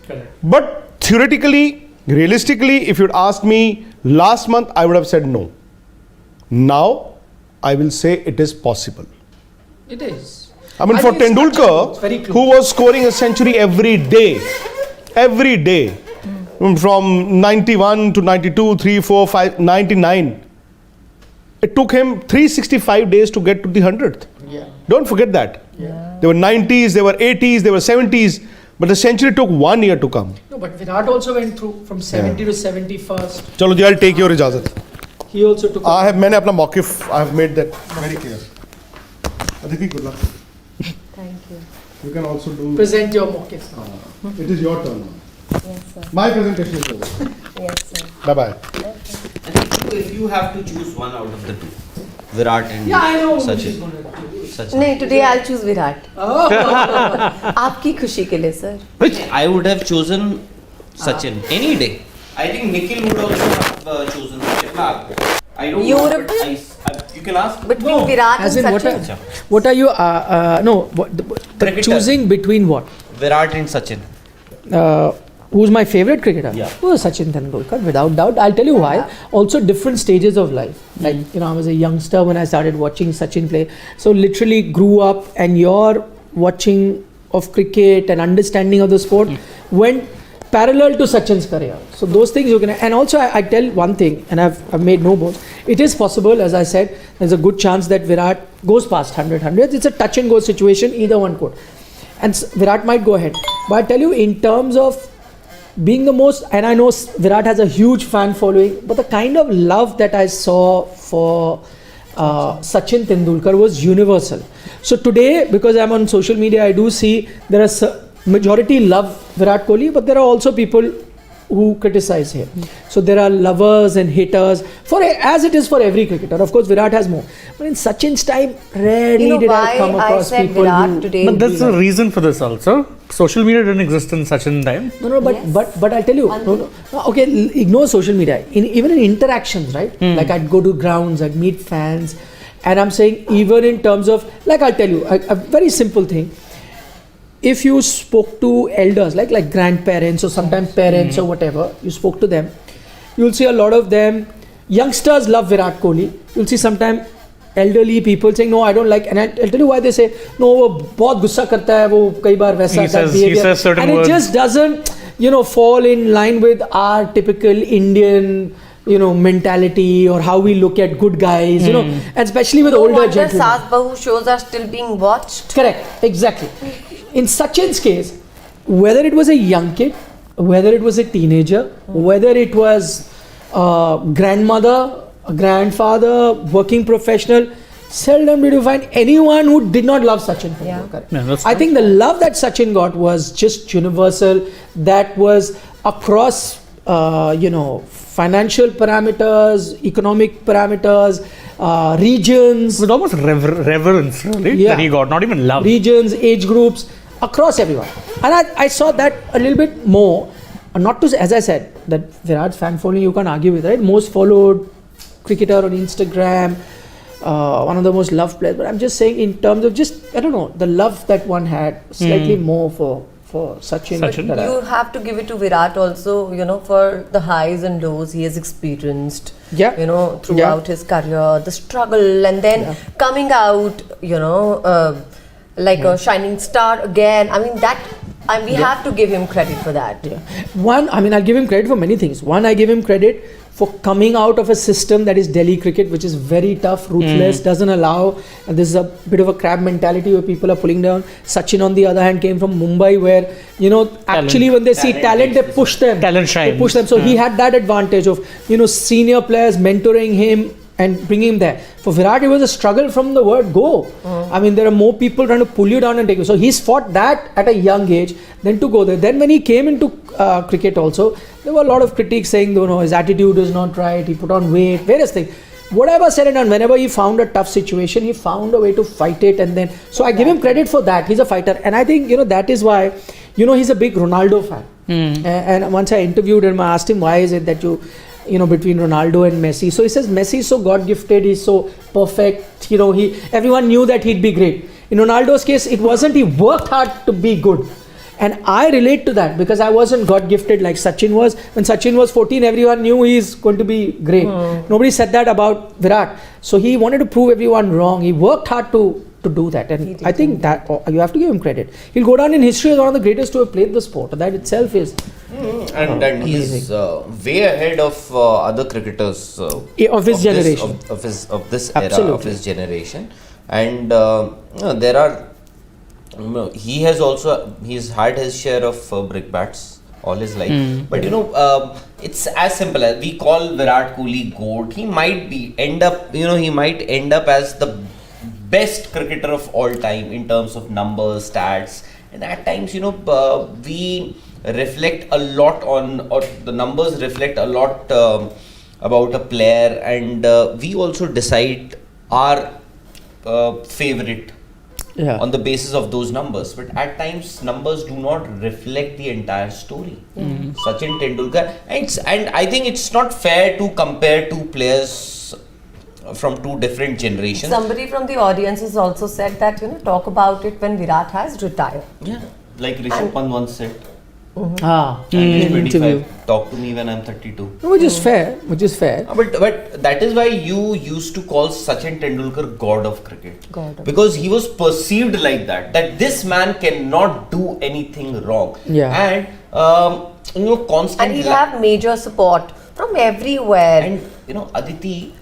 Speaker 4: But theoretically, realistically, if you'd asked me last month, I would have said no. Now, I will say it is possible.
Speaker 5: It is.
Speaker 4: I mean,
Speaker 5: I
Speaker 4: for
Speaker 5: think it's not close,
Speaker 4: Tendulkar,
Speaker 5: very close.
Speaker 4: who was scoring a century every day, from 91 to 92, 3, 4, 5, 99, it took him 365 days to get to the 100th.
Speaker 5: Yeah.
Speaker 4: Don't forget that.
Speaker 5: Yeah.
Speaker 4: There were 90s, there were 80s, there were 70s, but the century took 1 year to come.
Speaker 5: No, but Virat also went through from 70 to 71st.
Speaker 4: Chalo ji, I'll take your ijazat.
Speaker 5: He also took.
Speaker 4: मैंने अपना मौकिफ, I have made that very clear. Aditi, good luck.
Speaker 3: Thank you.
Speaker 4: You can also do.
Speaker 5: Present your mockets now.
Speaker 4: It is your turn now.
Speaker 3: Yes, sir.
Speaker 4: My presentation is over.
Speaker 3: Yes, sir.
Speaker 4: Bye bye.
Speaker 2: if you have to choose one out of the two, Virat and
Speaker 5: Yeah, I know. Which is
Speaker 2: Sachin.
Speaker 5: going to do.
Speaker 2: Sachin.
Speaker 3: नहीं, today I'll choose Virat.
Speaker 5: Oh.
Speaker 3: आपकी खुशी के लिए, sir.
Speaker 2: I would have chosen Sachin any day. I think Nikhil would also have chosen Sachin. I don't
Speaker 3: You
Speaker 2: know.
Speaker 3: would
Speaker 2: But you can ask.
Speaker 3: Between
Speaker 5: No,
Speaker 3: Virat
Speaker 5: as
Speaker 3: and
Speaker 5: in
Speaker 3: Sachin.
Speaker 5: what are you? No, the
Speaker 2: Cricketer.
Speaker 5: choosing between what?
Speaker 2: Virat and Sachin.
Speaker 5: Who's my favorite cricketer?
Speaker 2: Yeah.
Speaker 5: Oh, Sachin Tendulkar, without doubt. I'll tell you why. Also, different stages of life. Like, I was a youngster when I started watching Sachin play. So, literally grew up, and your watching of cricket and understanding of the sport went parallel to Sachin's career. So, those things you can. And also, I tell one thing, and I've made no bones. It is possible, as I said, there's a good chance that Virat goes past 100. It's a touch and go situation, either one could. And Virat might go ahead. But I tell you, in terms of being the most, and I know Virat has a huge fan following, but the kind of love that I saw for Sachin Tendulkar was universal. So today, because I'm on social media, I do see there are majority love Virat Kohli, but there are also people who criticize him. So there are lovers and haters, as it is for every cricketer. Of course, Virat has more. But in Sachin's time, rarely
Speaker 3: You know
Speaker 5: did I
Speaker 3: why
Speaker 5: come
Speaker 3: I
Speaker 5: across
Speaker 3: said
Speaker 5: people
Speaker 3: Virat
Speaker 5: who...
Speaker 3: today?
Speaker 1: But that's the reason for this also. Social media didn't exist in such a time.
Speaker 5: No, but
Speaker 3: Yes.
Speaker 5: but I'll tell you. No. Okay, ignore social media. Even in interactions, right? Like I'd go to grounds, I'd meet fans, and I'm saying even in terms of, like I'll tell you a very simple thing. If you spoke to elders, like grandparents or sometimes parents or whatever, you spoke to them, you'll see a lot of them. Youngsters love Virat Kohli. You'll see sometimes elderly people saying, no, I don't like, and I'll tell you why they say, no, वो बहुत गुस्सा करता है, वो कई बार वैसा, that
Speaker 1: he
Speaker 5: behavior,
Speaker 1: says certain
Speaker 5: and
Speaker 1: words.
Speaker 5: it just doesn't, fall in line with our typical Indian, mentality or how we look at good guys, and especially with
Speaker 3: No
Speaker 5: older
Speaker 3: wonder
Speaker 5: gentlemen.
Speaker 3: Saas Bahu shows are still being watched.
Speaker 5: Correct, exactly. In Sachin's case, whether it was a young kid, whether it was a teenager, whether it was a grandmother, a grandfather, working professional, seldom did you find anyone who did not love Sachin Tendulkar.
Speaker 1: Yeah, that's
Speaker 5: I think the love that Sachin got was just universal. That was across, financial parameters, economic parameters, regions.
Speaker 1: With almost reverence, really,
Speaker 5: Yeah.
Speaker 1: that he got, not even love.
Speaker 5: Regions, age groups, across everyone. And I saw that a little bit more not to, as I said, that Virat's fan following you can't argue with, right? Most followed cricketer on Instagram, one of the most loved players. But I'm just saying, in terms of just, I don't know, the love that one had, slightly more for Sachin.
Speaker 3: You have to give it to Virat also, for the highs and lows he has experienced, throughout his career, the struggle, and then coming out, like a shining star again. I mean, we have to give him credit for that.
Speaker 5: Yeah. One, I'll give him credit for many things. One, I give him credit for coming out of a system that is Delhi cricket, which is very tough, ruthless, doesn't allow, and this is a bit of a crab mentality where people are pulling down. Sachin, on the other hand, came from Mumbai, where, actually when they see talent, they push them.
Speaker 1: Talent shine.
Speaker 5: They push them. So he had that advantage of, senior players mentoring him and bringing him there. For Virat, it was a struggle from the word go. There are more people trying to pull you down and take you. So he's fought that at a young age, then to go there. Then when he came into cricket also, there were a lot of critics saying, his attitude is not right, he put on weight, various things. Whatever said and done, whenever he found a tough situation, he found a way to fight it. And then, so I give him credit for that. He's a fighter. And I think, that is why, he's a big Ronaldo fan. And once I interviewed him, I asked him, why is it that between Ronaldo and Messi. So he says Messi is so God gifted, he's so perfect, everyone knew that he'd be great. In Ronaldo's case, it wasn't, he worked hard to be good. And I relate to that because I wasn't God gifted like Sachin was. When Sachin was 14, everyone knew he's going to be great. Nobody said that about Virat. So he wanted to prove everyone wrong. He worked hard to do that, and I think that you have to give him credit. He'll go down in history as one of the greatest to have played the sport. That itself is
Speaker 2: and he's way ahead of other cricketers
Speaker 5: of his generation,
Speaker 2: of this
Speaker 5: Absolutely.
Speaker 2: era of his generation. And there are he's had his share of brickbats all his life, but it's as simple as we call Virat Kohli GOAT. He might end up as the best cricketer of all time in terms of numbers, stats, and at times we reflect a lot on, or the numbers reflect a lot about a player, and we also decide our favorite on the basis of those numbers. But at times numbers do not reflect the entire story. Sachin Tendulkar, and I think it's not fair to compare two players from two different generations.
Speaker 3: Somebody from the audience has also said that, talk about it when Virat has retired.
Speaker 2: Yeah, like Rishabh Pant once said.
Speaker 5: Ah,
Speaker 2: I'm 25. Talk to me when I'm 32.
Speaker 5: Which is fair.
Speaker 2: But that is why you used to call Sachin Tendulkar God of cricket. Because he was perceived like that. That this man cannot do anything wrong.
Speaker 5: Yeah.
Speaker 2: And constant.
Speaker 3: And he'll have major support from everywhere.
Speaker 2: And Aditi,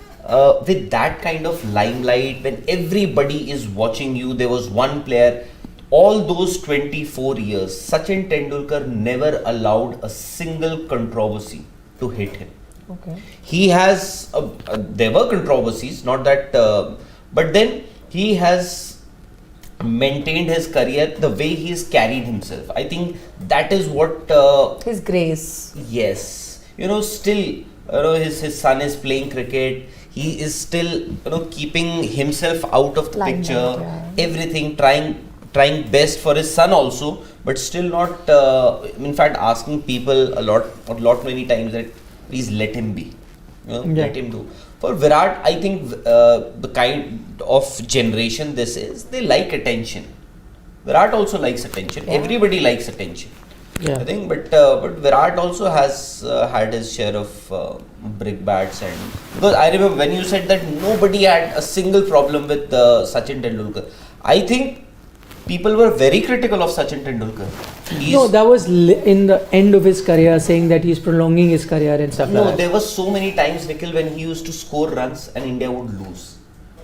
Speaker 2: with that kind of limelight, when everybody is watching you, there was one player. All those 24 years, Sachin Tendulkar never allowed a single controversy to hit him.
Speaker 3: Okay.
Speaker 2: He has, there were controversies, not that, but then he has maintained his career the way he has carried himself. I think that is what...
Speaker 3: his grace.
Speaker 2: Yes. Still, his son is playing cricket. He is still, keeping himself out of the picture. Everything, trying best for his son also, but still not, in fact, asking people a lot many times that please let him be, let him do. For Virat, I think the kind of generation this is, they like attention. Virat also likes attention. Everybody likes attention. I think, but Virat also has had his share of brickbats, and because I remember when you said that nobody had a single problem with Sachin Tendulkar, I think people were very critical of Sachin Tendulkar.
Speaker 5: No, that was in the end of his career, saying that he's prolonging his career and stuff like that.
Speaker 2: No, there were so many times, Nikhil, when he used to score runs and India would lose.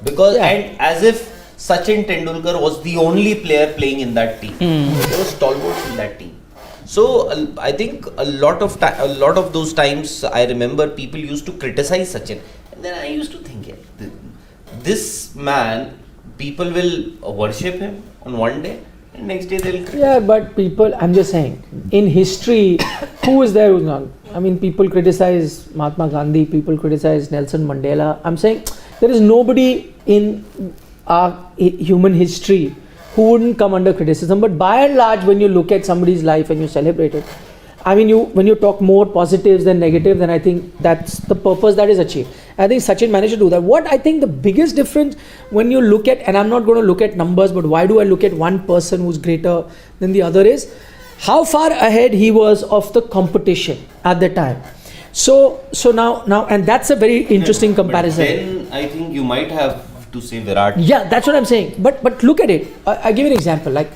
Speaker 2: Because, and as if Sachin Tendulkar was the only player playing in that team. There was stalwarts in that team. So, I think a lot of those times, I remember people used to criticize Sachin. And then I used to think, this man, people will worship him on one day, and next day they'll criticize.
Speaker 5: Yeah, but people, I'm just saying, in history, who is there who's not? People criticize Mahatma Gandhi, people criticize Nelson Mandela. I'm saying there is nobody in our human history who wouldn't come under criticism. But by and large, when you look at somebody's life and you celebrate it, I mean, when you talk more positives than negative, then I think that's the purpose that is achieved. I think Sachin managed to do that. What I think the biggest difference when you look at, and I'm not going to look at numbers, but why do I look at one person who's greater than the other is how far ahead he was of the competition at the time. So now, and that's a very interesting comparison.
Speaker 2: But then I think you might have to say Virat.
Speaker 5: Yeah, that's what I'm saying. But look at it. I give you an example. Like,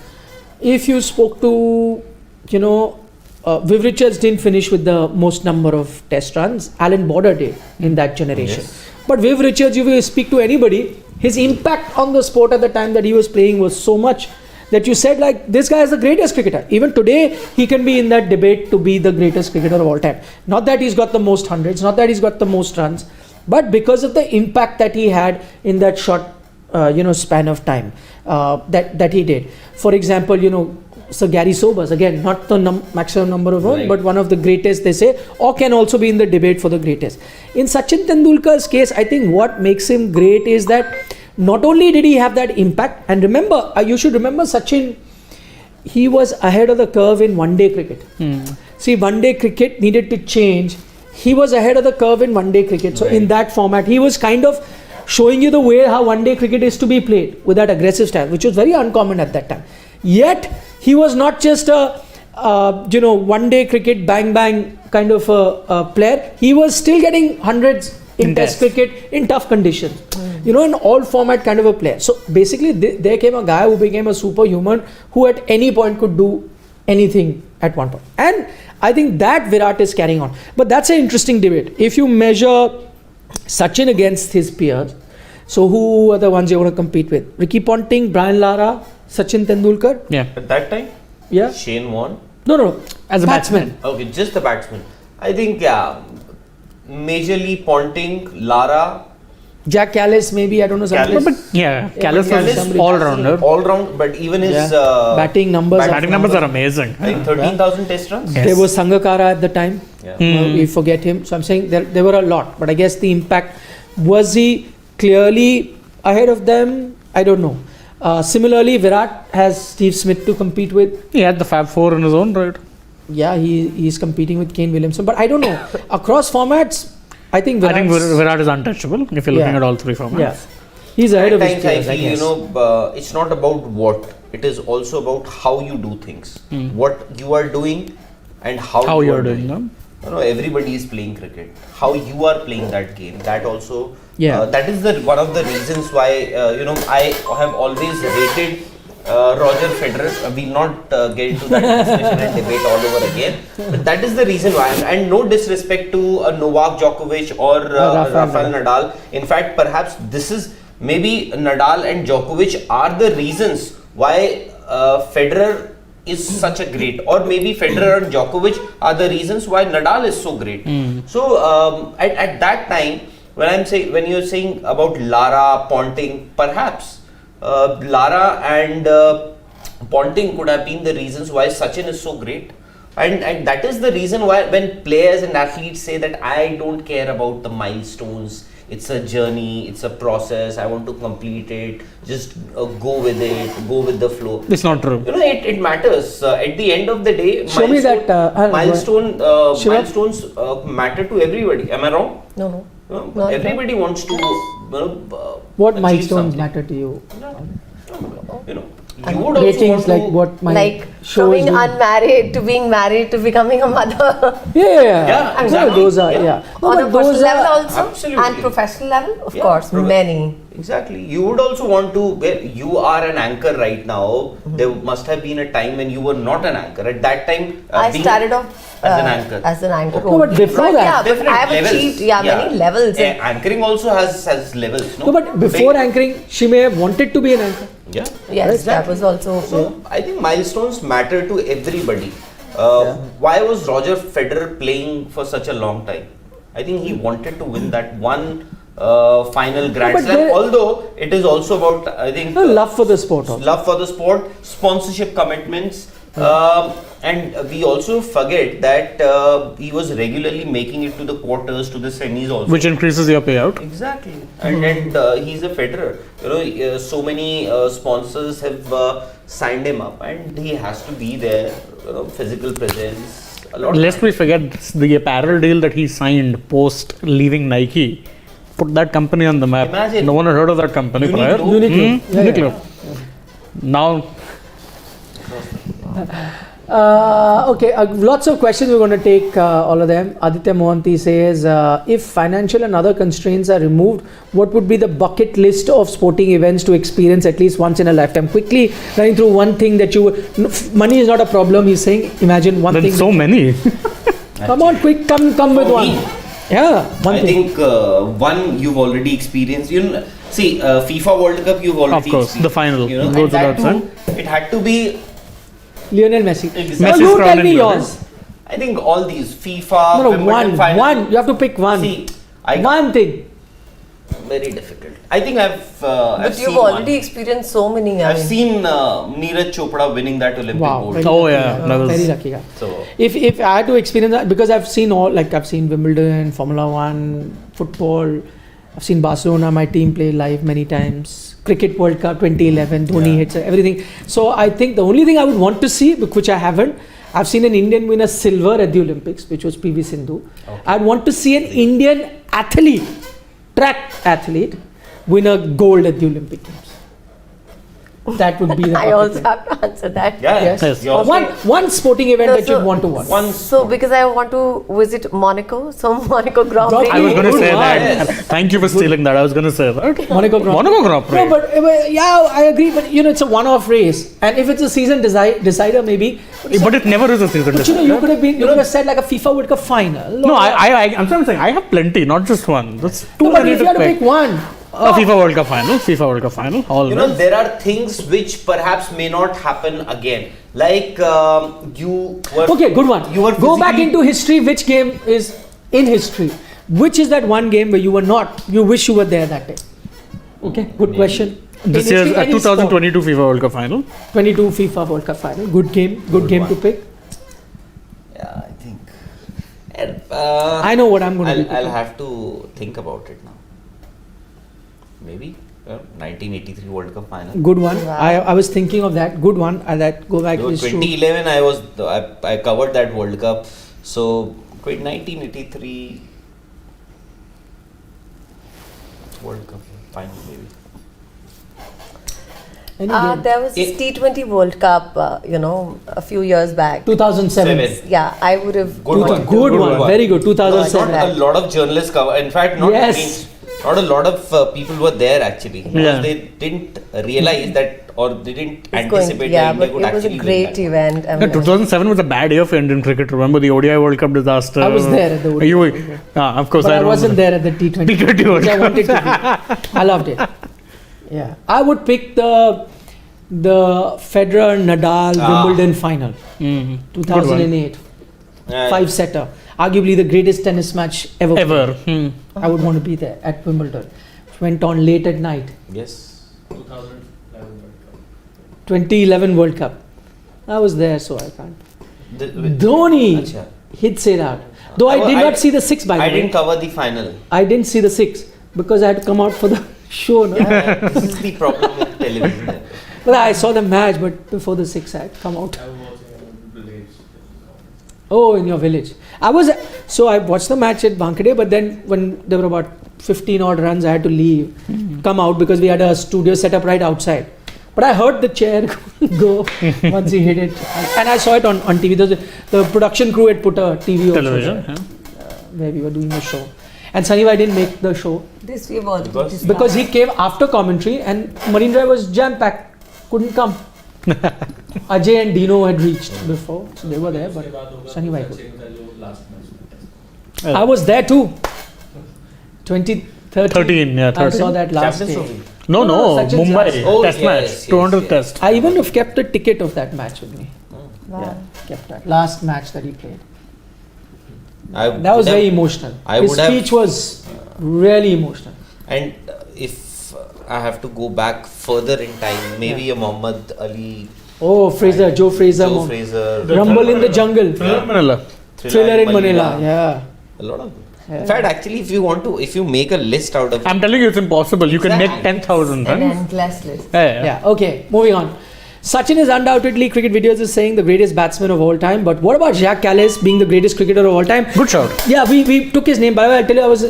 Speaker 5: if you spoke to, Viv Richards didn't finish with the most number of test runs. Alan Border did in that generation.
Speaker 2: Yes.
Speaker 5: But Viv Richards, if you speak to anybody, his impact on the sport at the time that he was playing was so much that you said, like, this guy is the greatest cricketer. Even today, he can be in that debate to be the greatest cricketer of all time. Not that he's got the most hundreds, not that he's got the most runs, but because of the impact that he had in that short, span of time that he did. For example, Sir Gary Sobers, again, not the maximum number of runs,
Speaker 2: Right.
Speaker 5: but one of the greatest, they say, or can also be in the debate for the greatest. In Sachin Tendulkar's case, I think what makes him great is that not only did he have that impact, and remember, you should remember Sachin, he was ahead of the curve in one-day cricket. See, one-day cricket needed to change. He was ahead of the curve in one-day cricket. So in that format, he was kind of showing you the way how one-day cricket is to be played with that aggressive style, which was very uncommon at that time. Yet, he was not just a one-day cricket bang kind of a player. He was still getting hundreds in test cricket in tough conditions. In all format kind of a player. So basically, there came a guy who became a superhuman who at any point could do anything at one point. And I think that Virat is carrying on. But that's an interesting debate. If you measure Sachin against his peers, so who are the ones you want to compete with? Ricky Ponting, Brian Lara, Sachin Tendulkar?
Speaker 1: Yeah.
Speaker 2: At that time,
Speaker 5: Yeah.
Speaker 2: Shane Warne.
Speaker 5: No.
Speaker 1: As a batsman.
Speaker 2: Okay, just the batsman. I think, majorly Ponting, Lara,
Speaker 5: Jack Callis, maybe, I don't know. something.
Speaker 2: Callis.
Speaker 1: But yeah, Callis
Speaker 2: Callis
Speaker 1: was
Speaker 5: somebody-
Speaker 1: all-rounder.
Speaker 2: all round, but even his
Speaker 5: Batting numbers.
Speaker 1: Batting numbers are amazing.
Speaker 2: I think 13,000 test runs.
Speaker 1: Yeah.
Speaker 5: There was Sangakkara at the time.
Speaker 2: Yeah.
Speaker 5: We forget him. So I'm saying there were a lot. But I guess the impact, was he clearly ahead of them? I don't know. Similarly, Virat has Steve Smith to compete with.
Speaker 1: He had the Fab Four in his own right.
Speaker 5: Yeah, he's competing with Kane Williamson. But I don't know. Across formats, I think
Speaker 1: I think
Speaker 5: Virat's-
Speaker 1: Virat is untouchable if you're looking
Speaker 5: Yeah.
Speaker 1: at all three formats.
Speaker 5: Yeah. He's ahead of
Speaker 2: At
Speaker 5: his
Speaker 2: times I
Speaker 5: peers, I
Speaker 2: feel,
Speaker 5: guess.
Speaker 2: it's not about what, it is also about how you do things. What you are doing and how
Speaker 1: How
Speaker 2: you
Speaker 1: you're
Speaker 2: are
Speaker 1: doing them.
Speaker 2: Everybody is playing cricket. How you are playing that game, that also,
Speaker 5: Yeah.
Speaker 2: that is the one of the reasons why, I have always rated Roger Federer. We'll not get into that discussion and debate all over again. But that is the reason why. And no disrespect to Novak Djokovic or Rafael Nadal. In fact, perhaps this is maybe Nadal and Djokovic are the reasons why Federer is such a great, or maybe Federer and Djokovic are the reasons why Nadal is so great. So at that time, when you're saying about Lara, Ponting, perhaps Lara and Ponting could have been the reasons why Sachin is so great. And that is the reason why when players and athletes say that I don't care about the milestones, it's a journey, it's a process, I want to complete it, just go with it, go with the flow.
Speaker 1: It's not true.
Speaker 2: It matters. At the end of the day,
Speaker 5: Show me that, Shiva?
Speaker 2: milestones matter to everybody. Am I wrong?
Speaker 3: No. Not
Speaker 2: Everybody wants to
Speaker 5: What
Speaker 2: achieve
Speaker 5: milestones
Speaker 2: something.
Speaker 5: matter to you?
Speaker 2: You would also want
Speaker 5: Ratings,
Speaker 2: to,
Speaker 5: like what my
Speaker 3: Like
Speaker 5: show
Speaker 3: from
Speaker 5: is
Speaker 3: being
Speaker 5: doing.
Speaker 3: unmarried to being married to becoming a mother.
Speaker 5: Yeah.
Speaker 2: Yeah,
Speaker 5: No, those are,
Speaker 2: exactly.
Speaker 5: No,
Speaker 3: On a
Speaker 5: but
Speaker 3: personal
Speaker 5: those
Speaker 3: level
Speaker 5: are,
Speaker 3: also
Speaker 2: Absolutely.
Speaker 3: and professional level, of
Speaker 2: Yeah,
Speaker 3: course, many.
Speaker 2: Exactly. You would also want to, well, you are an anchor right now. There must have been a time when you were not an anchor. At that time,
Speaker 3: I
Speaker 2: being
Speaker 3: started off
Speaker 2: as an anchor.
Speaker 3: As an anchor.
Speaker 5: No, but before
Speaker 3: But
Speaker 5: that-
Speaker 3: yeah, but
Speaker 2: Different
Speaker 3: I have
Speaker 2: levels.
Speaker 3: achieved many levels.
Speaker 2: Anchoring also has levels.
Speaker 5: no, but before anchoring, she may have wanted to be an anchor.
Speaker 2: Yeah.
Speaker 3: Yes, that was also.
Speaker 2: So I think milestones matter to everybody. Why was Roger Federer playing for such a long time? I think he wanted to win that one final Grand
Speaker 5: but
Speaker 2: Slam.
Speaker 5: there-
Speaker 2: Although it is also about, I think,
Speaker 5: No, love for the sport also.
Speaker 2: love for the sport, sponsorship commitments, and we also forget that he was regularly making it to the quarters, to the semis also.
Speaker 1: Which increases your payout.
Speaker 2: Exactly, and he's a Federer. So many sponsors have signed him up, and he has to be there. Physical presence, a lot.
Speaker 1: Lest we forget the apparel deal that he signed post leaving Nike. Put that company on the map.
Speaker 2: Imagine.
Speaker 1: No one had heard of that company prior.
Speaker 5: Uniqlo. Yeah, yeah.
Speaker 1: Uniqlo. Now,
Speaker 5: Okay, lots of questions. We're going to take all of them. Aditya Mohanty says, if financial and other constraints are removed, what would be the bucket list of sporting events to experience at least once in a lifetime? Quickly running through one thing that you... Money is not a problem, he's saying. Imagine one
Speaker 1: then
Speaker 5: thing.
Speaker 1: so many.
Speaker 5: Come on, quick, come with
Speaker 2: For
Speaker 5: one.
Speaker 2: me,
Speaker 5: Yeah, one
Speaker 2: I
Speaker 5: thing.
Speaker 2: think one you've already experienced. See, FIFA World Cup you've already
Speaker 1: Of course,
Speaker 2: experienced.
Speaker 1: the final.
Speaker 2: You know,
Speaker 1: Goes
Speaker 2: and that
Speaker 1: without
Speaker 2: too, it had to be.
Speaker 5: Lionel Messi.
Speaker 2: Exactly.
Speaker 5: Now
Speaker 1: Messi's
Speaker 5: you
Speaker 1: crown
Speaker 5: tell
Speaker 1: in
Speaker 5: me
Speaker 1: glory.
Speaker 5: yours.
Speaker 2: I think all these FIFA.
Speaker 5: No,
Speaker 2: Wimbledon final.
Speaker 5: one. You have to pick one.
Speaker 2: See,
Speaker 5: One thing.
Speaker 2: very difficult. I think I've
Speaker 3: But
Speaker 2: seen
Speaker 3: you've already
Speaker 2: one.
Speaker 3: experienced so many. I
Speaker 2: I've
Speaker 3: mean.
Speaker 2: seen Neeraj Chopra winning that Olympic
Speaker 5: Wow.
Speaker 2: gold.
Speaker 5: very
Speaker 1: Oh,
Speaker 5: lucky
Speaker 1: yeah,
Speaker 5: guy.
Speaker 1: that was-
Speaker 5: Very lucky guy.
Speaker 2: So
Speaker 5: If I had to experience that, because I've seen I've seen Wimbledon, Formula One, football, I've seen Barcelona, my team play live many times, Cricket World Cup 2011, Dhoni
Speaker 2: Yeah.
Speaker 5: hits everything. So I think the only thing I would want to see, which I haven't, I've seen an Indian win a silver at the Olympics, which was PV Sindhu.
Speaker 2: Okay.
Speaker 5: I'd want to see an Indian athlete, track athlete, win a gold at the Olympic Games. That would be the
Speaker 3: I
Speaker 5: bucket
Speaker 3: also
Speaker 5: list.
Speaker 3: have to answer that.
Speaker 2: yeah,
Speaker 5: Yes.
Speaker 1: Yes.
Speaker 2: You also-
Speaker 5: One sporting event
Speaker 3: No,
Speaker 5: that
Speaker 3: so-
Speaker 5: you'd want to watch.
Speaker 2: One.
Speaker 3: So because I want to visit Monaco, so Monaco Grand
Speaker 5: Grand
Speaker 3: Prix.
Speaker 1: I was going to
Speaker 5: Good
Speaker 1: say
Speaker 5: one.
Speaker 1: that. Thank you for stealing that. I was going to say that.
Speaker 5: Monaco Grand
Speaker 1: Monaco Grand Prix.
Speaker 5: No, but yeah, I agree. But it's a one-off race, and if it's a season decider, maybe.
Speaker 1: But it never is a season.
Speaker 5: But you could have been. You could have said like a FIFA World Cup final.
Speaker 1: No, I'm saying I have plenty, not just one. That's too
Speaker 5: No, but
Speaker 1: many
Speaker 5: if you
Speaker 1: to
Speaker 5: had to
Speaker 1: pick.
Speaker 5: pick one,
Speaker 1: A FIFA World Cup final. FIFA World Cup final. All
Speaker 2: You know,
Speaker 1: right.
Speaker 2: there are things which perhaps may not happen again. Like you were.
Speaker 5: okay, good one.
Speaker 2: You were
Speaker 5: Go back
Speaker 2: physically-
Speaker 5: into history. Which game is in history? Which is that one game where you were not? You wish you were there that day. Okay, good question.
Speaker 1: This
Speaker 5: In
Speaker 1: year's
Speaker 5: history, any
Speaker 1: 2022 FIFA World Cup final.
Speaker 5: sport. 22 FIFA World Cup final. Good game. Good game to pick.
Speaker 2: Yeah, I think.
Speaker 5: I know what I'm going to be.
Speaker 2: I'll have to think about it now. Maybe 1983 World Cup final.
Speaker 5: Good one.
Speaker 3: Wow.
Speaker 5: I was thinking of that. Good one. That go back
Speaker 2: No,
Speaker 5: is true.
Speaker 2: 2011 I covered that World Cup. So 1983 World Cup final maybe.
Speaker 5: Any game.
Speaker 3: There was this T20 World Cup, a few years back.
Speaker 5: 2007.
Speaker 2: Seven.
Speaker 3: Yeah, I would have.
Speaker 2: Good one.
Speaker 5: Good one. Very good.
Speaker 2: No, I
Speaker 5: 2007.
Speaker 2: thought a lot of journalists cover. In fact, not
Speaker 5: Yes.
Speaker 2: not a lot of people were there actually. Because
Speaker 1: Yeah.
Speaker 2: they didn't realize that, or they didn't
Speaker 3: It's going,
Speaker 2: anticipate
Speaker 3: yeah,
Speaker 2: that India
Speaker 3: but
Speaker 2: could
Speaker 3: it was a
Speaker 2: actually
Speaker 3: great
Speaker 2: win that.
Speaker 3: event. I
Speaker 1: Yeah,
Speaker 3: mean,
Speaker 1: 2007 was a bad year for Indian cricket. Remember the ODI World Cup disaster?
Speaker 5: I was there at the ODI
Speaker 1: You,
Speaker 5: World Cup.
Speaker 1: of course,
Speaker 5: But I
Speaker 1: remember.
Speaker 5: wasn't there at the T20.
Speaker 1: T20 World
Speaker 5: which I
Speaker 1: Cup.
Speaker 5: wanted to be. I loved it. Yeah. I would pick the Federer Nadal Wimbledon final,
Speaker 1: Mhm.
Speaker 5: 2008.
Speaker 2: Yeah.
Speaker 5: Five setter. Arguably the greatest tennis match ever. played.
Speaker 1: Ever. Hmm.
Speaker 5: I would want to be there at Wimbledon. It went on late at night.
Speaker 2: Yes.
Speaker 6: 2011 World Cup.
Speaker 5: 2011 World Cup. I was there, so I can't.
Speaker 2: The-
Speaker 5: Dhoni
Speaker 2: Acha.
Speaker 5: hits it out. Though I did not see the six, by the
Speaker 2: I
Speaker 5: way.
Speaker 2: didn't cover the final.
Speaker 5: I didn't see the six because I had to come out for the show. No?
Speaker 2: Yeah, this is the problem with television.
Speaker 5: Well, I saw the match, but before the six, I had come out.
Speaker 6: I was watching in a village.
Speaker 5: Oh, in your village. I watched the match at Banker, but then when there were about 15 odd runs, I had to leave, come out because we had a studio set up right outside. But I heard the chair go once he hit it, and I saw it on TV. The production crew had put a TV also
Speaker 1: Television.
Speaker 5: there,
Speaker 1: Yeah.
Speaker 5: where we were doing a show. And Sunny didn't make the show
Speaker 3: this we've already
Speaker 2: Because-
Speaker 3: discussed.
Speaker 5: because he came after commentary, and Marine Drive was jam packed, couldn't come. Ajay and Dino had reached before, so they were there, but
Speaker 6: उसके बाद होगा
Speaker 5: Sunny
Speaker 6: तो
Speaker 5: could.
Speaker 6: Sachin का जो last match में test.
Speaker 5: I was there too. 2013.
Speaker 1: 13, yeah,
Speaker 5: I
Speaker 1: 13.
Speaker 5: saw that last
Speaker 2: Champions
Speaker 5: day.
Speaker 2: Trophy.
Speaker 1: No,
Speaker 5: No,
Speaker 1: no,
Speaker 5: Sachin's
Speaker 1: Mumbai
Speaker 5: last-
Speaker 2: Oh,
Speaker 1: test
Speaker 2: yes,
Speaker 1: match,
Speaker 2: yes,
Speaker 1: 200
Speaker 2: yes.
Speaker 1: test.
Speaker 5: I even have kept the ticket of that match with me.
Speaker 3: Wow.
Speaker 5: Yeah, kept that last match that he played.
Speaker 2: I
Speaker 5: That was
Speaker 2: would
Speaker 5: very
Speaker 2: have-
Speaker 5: emotional.
Speaker 2: I
Speaker 5: His
Speaker 2: would have-
Speaker 5: speech was really emotional.
Speaker 2: And if I have to go back further in time, maybe a Muhammad Ali,
Speaker 5: Oh, Fraser, Joe Fraser,
Speaker 2: Joe
Speaker 5: Mom-
Speaker 2: Fraser,
Speaker 5: Rumble in the Jungle,
Speaker 1: Thriller Manila.
Speaker 5: Thriller in Manila. Yeah.
Speaker 2: A lot of.
Speaker 5: Yeah.
Speaker 2: In fact, actually, if you make a list out of
Speaker 1: I'm telling you, it's impossible. You can make
Speaker 2: Exactly.
Speaker 1: 10,000.
Speaker 3: An
Speaker 1: Right?
Speaker 3: endless list.
Speaker 1: Yeah, yeah.
Speaker 5: Yeah. Okay. Moving on. Sachin is undoubtedly, cricket videos is saying, the greatest batsman of all time. But what about Jacques Kallis being the greatest cricketer of all time?
Speaker 1: Good shout.
Speaker 5: Yeah, we took his name. By the way, I'll tell you, I was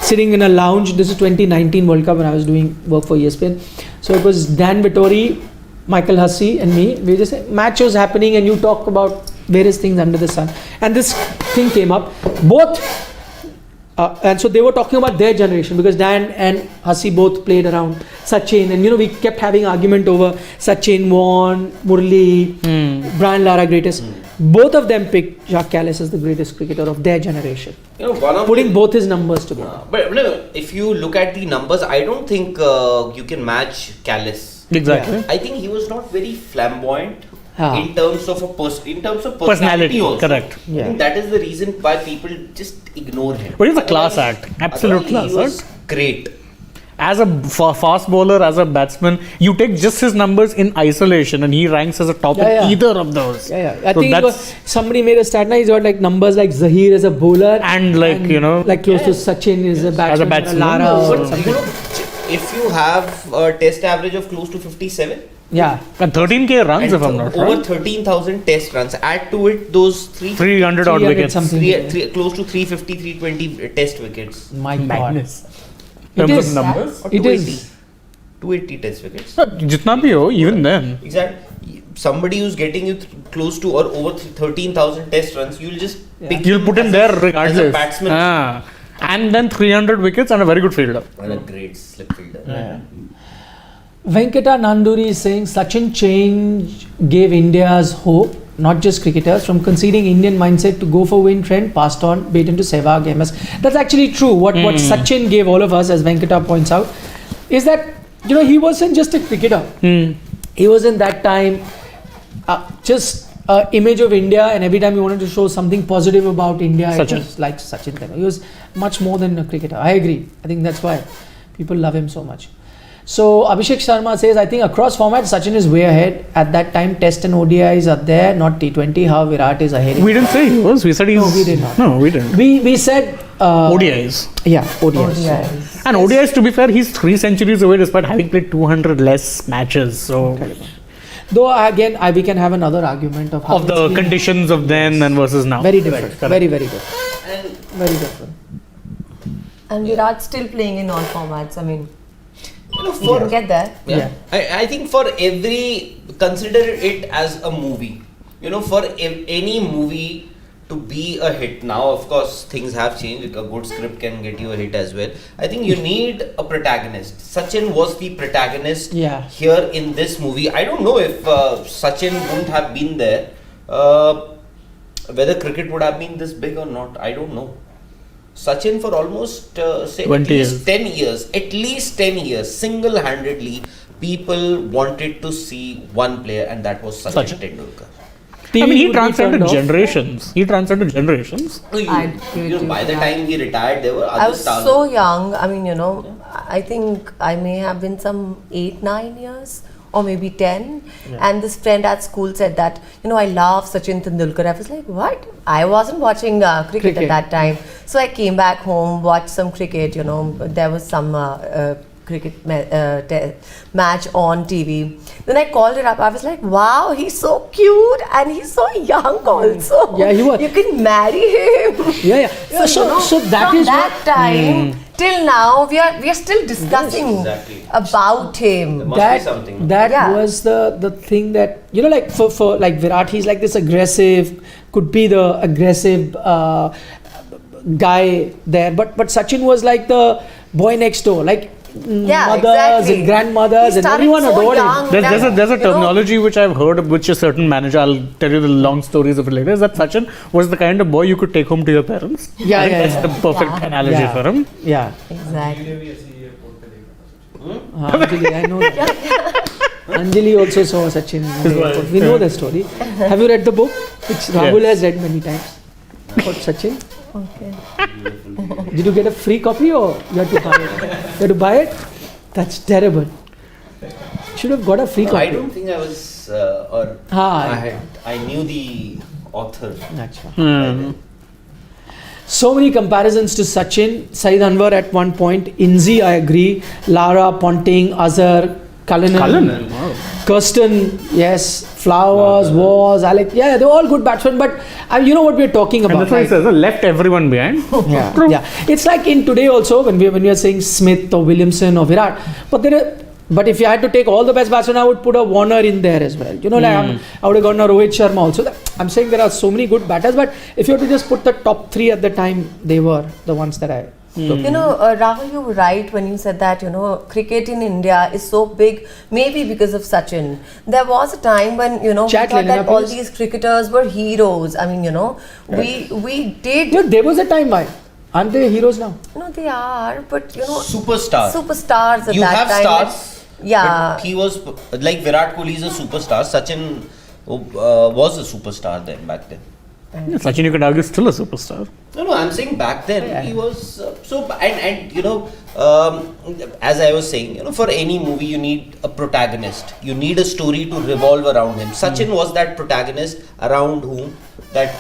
Speaker 5: sitting in a lounge. This is 2019 World Cup when I was doing work for ESPN. So it was Dan Vittori, Michael Hussey and me. We just match was happening and you talk about various things under the sun. And this thing came up. Both... and so they were talking about their generation because Dan and Hussey both played around Sachin, and we kept having argument over Sachin, Vaughan, Murli, Brian Lara greatest. Both of them picked Jacques Kallis as the greatest cricketer of their generation.
Speaker 2: One of
Speaker 5: Putting both his numbers together.
Speaker 2: But no, if you look at the numbers, I don't think you can match Kallis.
Speaker 1: Exactly.
Speaker 2: I think he was not very flamboyant.
Speaker 5: Ah.
Speaker 2: In terms of personality also.
Speaker 1: Correct.
Speaker 2: I think that is the reason why people just ignore him.
Speaker 1: But he's a class act. Absolute class
Speaker 2: He was
Speaker 1: act.
Speaker 2: great.
Speaker 1: As a fast bowler, as a batsman, you take just his numbers in isolation and he ranks as a top in either of those.
Speaker 5: Yeah. I
Speaker 1: So
Speaker 5: think somebody made a stat now. He's got like numbers like Zahir as a bowler
Speaker 1: and
Speaker 5: like close to Sachin as a batsman.
Speaker 1: batsman.
Speaker 2: But if you have a test average of close to 57,
Speaker 5: yeah,
Speaker 1: and 13k runs if I'm not
Speaker 2: over
Speaker 1: wrong.
Speaker 2: 13,000 test runs. Add to it those
Speaker 1: 300 odd
Speaker 5: 300
Speaker 1: wickets.
Speaker 5: something.
Speaker 2: close to 350, 320 test wickets.
Speaker 5: My God.
Speaker 1: Madness.
Speaker 5: It
Speaker 1: Terms of
Speaker 5: is.
Speaker 1: numbers.
Speaker 2: Or
Speaker 5: It
Speaker 2: 280.
Speaker 5: is.
Speaker 2: 280 test wickets.
Speaker 1: Jitna bhi ho, even then.
Speaker 2: Exactly. Somebody who's getting you close to or over 13,000 test runs, you'll just pick
Speaker 1: You'll put him there
Speaker 2: as
Speaker 1: regardless.
Speaker 2: a batsman.
Speaker 1: And then 300 wickets and a very good fielder.
Speaker 2: And a great slip fielder.
Speaker 5: Venkata Nanduri is saying Sachin change gave India's hope, not just cricketers, from conceding Indian mindset to go for win trend passed on bait into Sehwag MS. That's actually true. What Sachin gave all of us, as Venkata points out, is that he wasn't just a cricketer. He was in that time just image of India, and every time he wanted to show something positive about India, it was like Sachin Tendulkar. He was much more than a cricketer. I agree. I think that's why people love him so much. So Abhishek Sharma says, I think across formats, Sachin is way ahead. At that time, Test and ODIs are there, not T20. How Virat is ahead.
Speaker 1: We didn't say he was. We said he's.
Speaker 5: No, we did not.
Speaker 1: No, we didn't.
Speaker 5: We said
Speaker 1: ODIs.
Speaker 5: Yeah, ODIs.
Speaker 1: And ODIs, to be fair, he's 3 centuries away despite having played 200 less matches. So,
Speaker 5: though again, we can have another argument of how
Speaker 1: of the conditions of then and versus now.
Speaker 5: very different.
Speaker 1: Correct.
Speaker 5: Very, very different.
Speaker 2: And
Speaker 5: Very different.
Speaker 3: And Virat's still playing in all formats. I mean,
Speaker 2: you know,
Speaker 3: you can get there.
Speaker 2: Yeah. I think for every, consider it as a movie. You know, for any movie to be a hit, now of course things have changed. A good script can get you a hit as well. I think you need a protagonist. Sachin was the protagonist here in this movie. I don't know if Sachin wouldn't have been there, whether cricket would have been this big or not. I don't know. Sachin for almost say
Speaker 1: 20
Speaker 2: years, at least 10 years, single-handedly, people wanted to see one player, and that was Sachin Tendulkar.
Speaker 1: I mean, he transcended generations.
Speaker 2: No, by the time he retired, there were other
Speaker 3: I was
Speaker 2: stars.
Speaker 3: so young. I mean, I think I may have been some 8-9 years or maybe 10. And this friend at school said that, I love Sachin Tendulkar. I was like, what? I wasn't watching cricket at that time. So I came back home, watched some cricket, there was some cricket match on TV. Then I called it up. I was like, wow, he's so cute and he's so young also.
Speaker 5: Yeah, he was.
Speaker 3: You can marry him.
Speaker 5: Yeah. So that
Speaker 3: from
Speaker 5: is
Speaker 3: that time till now, we are still discussing about him.
Speaker 2: There must be something.
Speaker 5: That was the thing that like for like Virat, he's like this aggressive, could be the aggressive guy there, but Sachin was like the boy next door, like mothers and grandmothers and everyone adored him.
Speaker 1: There's a terminology which I've heard of which a certain manager, I'll tell you the long stories of it later, is that Sachin was the kind of boy you could take home to your parents. That's the perfect analogy for him.
Speaker 5: Yeah,
Speaker 3: exactly.
Speaker 5: Anjali, I know that. Anjali also saw Sachin. We know the story. Have you read the book, which Rahul has read many times, about Sachin?
Speaker 3: Okay.
Speaker 5: Did you get a free copy or you had to buy it? You had to buy it? That's terrible. Should have got a free copy.
Speaker 2: I don't think I was, I knew the author.
Speaker 5: So many comparisons to Sachin. Saeed Anwar at one point. Inzi, I agree. Lara, Ponting, Azhar, Cullinan. Kirsten, yes. Flowers, Wars, Alex. Yeah, they're all good batsmen. But you know what we're talking
Speaker 1: And
Speaker 5: about.
Speaker 1: that's why he
Speaker 5: like-
Speaker 1: says, left everyone behind.
Speaker 5: yeah,
Speaker 1: True.
Speaker 5: yeah. It's like in today also when we are saying Smith or Williamson or Virat, but if you had to take all the best batsmen, I would put a Warner in there as well. You know, like I would have gotten a Rohit Sharma also. I'm saying there are so many good batters, but if you have to just put the top 3 at the time, they were the ones that I.
Speaker 3: You know, Rahul, you were right when you said that, you know, cricket in India is so big, maybe because of Sachin. There was a time when, you know,
Speaker 5: Chat
Speaker 3: we thought
Speaker 5: Lena,
Speaker 3: that all
Speaker 5: please.
Speaker 3: these cricketers were heroes. I mean, you know, we did.
Speaker 5: Yeah, there was a time why aren't they heroes now?
Speaker 3: No, they are, but, you know,
Speaker 2: Superstars
Speaker 3: at
Speaker 2: You
Speaker 3: that
Speaker 2: have
Speaker 3: time.
Speaker 2: stars.
Speaker 3: Yeah.
Speaker 2: But he was like Virat Kohli is a superstar. Sachin was a superstar then back then.
Speaker 1: Yeah, Sachin, you could argue, is still a superstar.
Speaker 2: No, I'm saying back then he was and you know, as I was saying, you know, for any movie you need a protagonist. You need a story to revolve around him. Sachin was that protagonist around whom that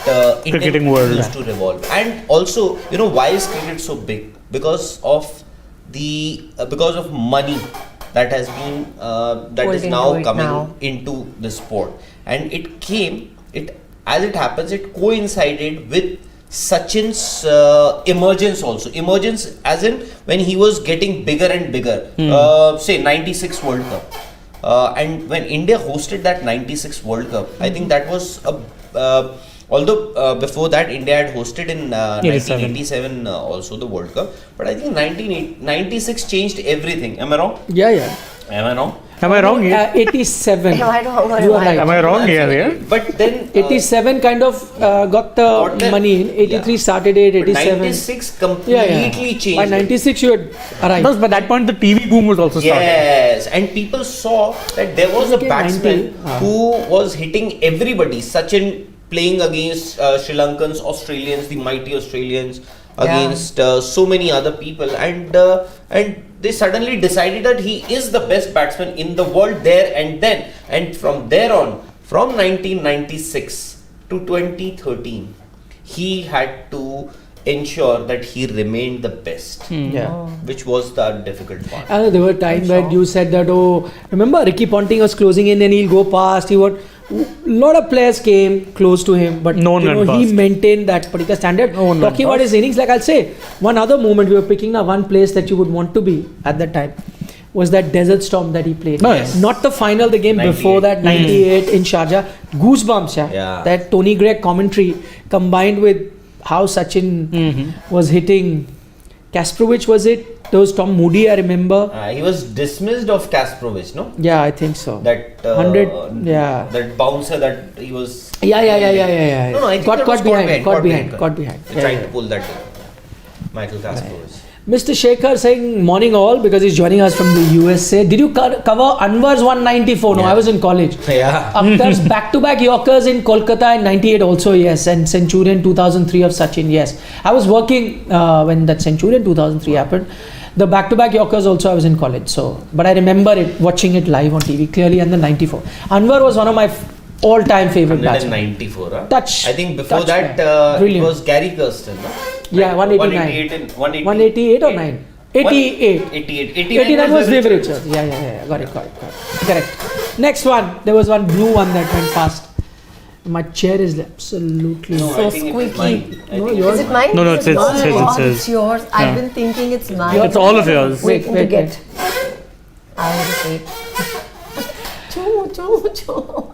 Speaker 2: Indian
Speaker 1: Cricketing world
Speaker 2: used to revolve. And also, you know, why is cricket so big? Because of because of money that has been that
Speaker 3: Pulled
Speaker 2: is
Speaker 3: into
Speaker 2: now
Speaker 3: it
Speaker 2: coming
Speaker 3: now.
Speaker 2: into the sport, and as it happens, it coincided with Sachin's emergence also. Emergence as in when he was getting bigger and bigger. Say 96 World Cup. And when India hosted that 96 World Cup, I think that was although before that India had hosted in 1987 also the World Cup. But I think 1996 changed everything. Am I wrong?
Speaker 5: Yeah.
Speaker 2: Am I wrong?
Speaker 1: Am I wrong? Yeah.
Speaker 5: 87.
Speaker 3: Am I wrong or
Speaker 5: You are
Speaker 3: am I
Speaker 5: right.
Speaker 1: Am I wrong? Yeah.
Speaker 2: But then
Speaker 5: 87 kind of got the money in. 83 started it. 87.
Speaker 2: 96 completely changed.
Speaker 5: By 96 you had arrived.
Speaker 1: Because by that point, the TV boom was also starting.
Speaker 2: Yes, and people saw that there was a
Speaker 5: Okay,
Speaker 2: batsman
Speaker 5: 90.
Speaker 2: who was hitting everybody. Sachin playing against Sri Lankans, Australians, the mighty Australians, against so many other people, and they suddenly decided that he is the best batsman in the world there and then. And from there on, from 1996 to 2013, he had to ensure that he remained the best,
Speaker 5: Yeah.
Speaker 2: which was the difficult part.
Speaker 5: And there were times when you said that, remember Ricky Ponting was closing in and he'll go past. Lot of players came close to him, but
Speaker 1: No one
Speaker 5: you
Speaker 1: went
Speaker 5: know, he
Speaker 1: past.
Speaker 5: maintained that particular standard.
Speaker 1: No one went
Speaker 5: Talking about
Speaker 1: past.
Speaker 5: his innings, like I'll say, one other moment we were picking up one place that you would want to be at that time was that Desert Storm that he played.
Speaker 1: Nice.
Speaker 5: Not the final, the game
Speaker 2: 98.
Speaker 5: before that, 98 in Sharjah. Goosebumps,
Speaker 2: Yeah.
Speaker 5: That Tony Gregg commentary combined with how Sachin was hitting. Kasparovich, was it? There was Tom Moody, I remember.
Speaker 2: He was dismissed of Kasparovich, no?
Speaker 5: Yeah, I think so.
Speaker 2: That
Speaker 5: 100, yeah.
Speaker 2: that bouncer that he was.
Speaker 5: Yeah.
Speaker 2: No, I think that was
Speaker 5: Caught behind.
Speaker 2: They're trying to pull that Michael Kasparovich.
Speaker 5: Mr. Shekhar saying morning all because he's joining us from the USA. Did you cover Anwar's 194? No,
Speaker 2: Yeah.
Speaker 5: I was in college.
Speaker 2: Yeah.
Speaker 5: Akhtar's back-to-back Yorkers in Kolkata in 98 also, yes. And Centurion 2003 of Sachin, yes. I was working when that Centurion 2003 happened. The back-to-back Yorkers also I was in college. So, but I remember it, watching it live on TV clearly, and then 94. Anwar was one of my all-time favorite batsmen.
Speaker 2: 194. Huh?
Speaker 5: Touch.
Speaker 2: I think before
Speaker 5: Touch
Speaker 2: that
Speaker 5: player.
Speaker 2: it
Speaker 5: Brilliant.
Speaker 2: was Gary Kirsten. No?
Speaker 5: Yeah, 189. 188 or 9? 88. 89 was Viv Richards. Yeah. Got it. Correct. Next one. There was one blue one that went past. My chair is absolutely
Speaker 2: No,
Speaker 3: So
Speaker 2: I think it was
Speaker 3: squeaky.
Speaker 2: mine. I
Speaker 5: No,
Speaker 2: think
Speaker 5: yours.
Speaker 3: Is it mine?
Speaker 1: No,
Speaker 3: Is
Speaker 1: it's
Speaker 3: it
Speaker 1: his,
Speaker 3: mine?
Speaker 1: it's
Speaker 3: Oh,
Speaker 1: his.
Speaker 3: it's yours.
Speaker 1: Yeah.
Speaker 3: I've been thinking it's mine.
Speaker 1: It's all of yours.
Speaker 3: Waiting
Speaker 5: Wait.
Speaker 3: to get. I will wait. Choo.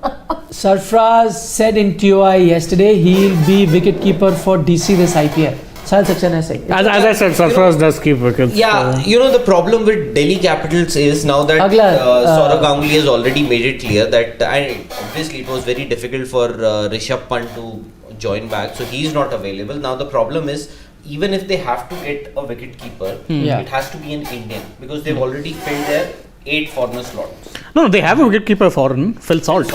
Speaker 5: Sarfraz said in TOI yesterday he'll be wicketkeeper for DC this IPL. Sahil Saxena said.
Speaker 1: As I said, Sarfaraz does keep wickets.
Speaker 2: Yeah,
Speaker 1: so-
Speaker 2: you know, the problem with Delhi Capitals is now that
Speaker 5: Agla,
Speaker 2: Saurav Ganguly has already made it clear that obviously it was very difficult for Rishabh Pant to join back, so he's not available. Now the problem is, even if they have to get a wicket keeper,
Speaker 5: Yeah.
Speaker 2: it has to be an Indian because they've already filled their 8 foreigner slots.
Speaker 1: No, they have a wicketkeeper foreign, Phil Salt.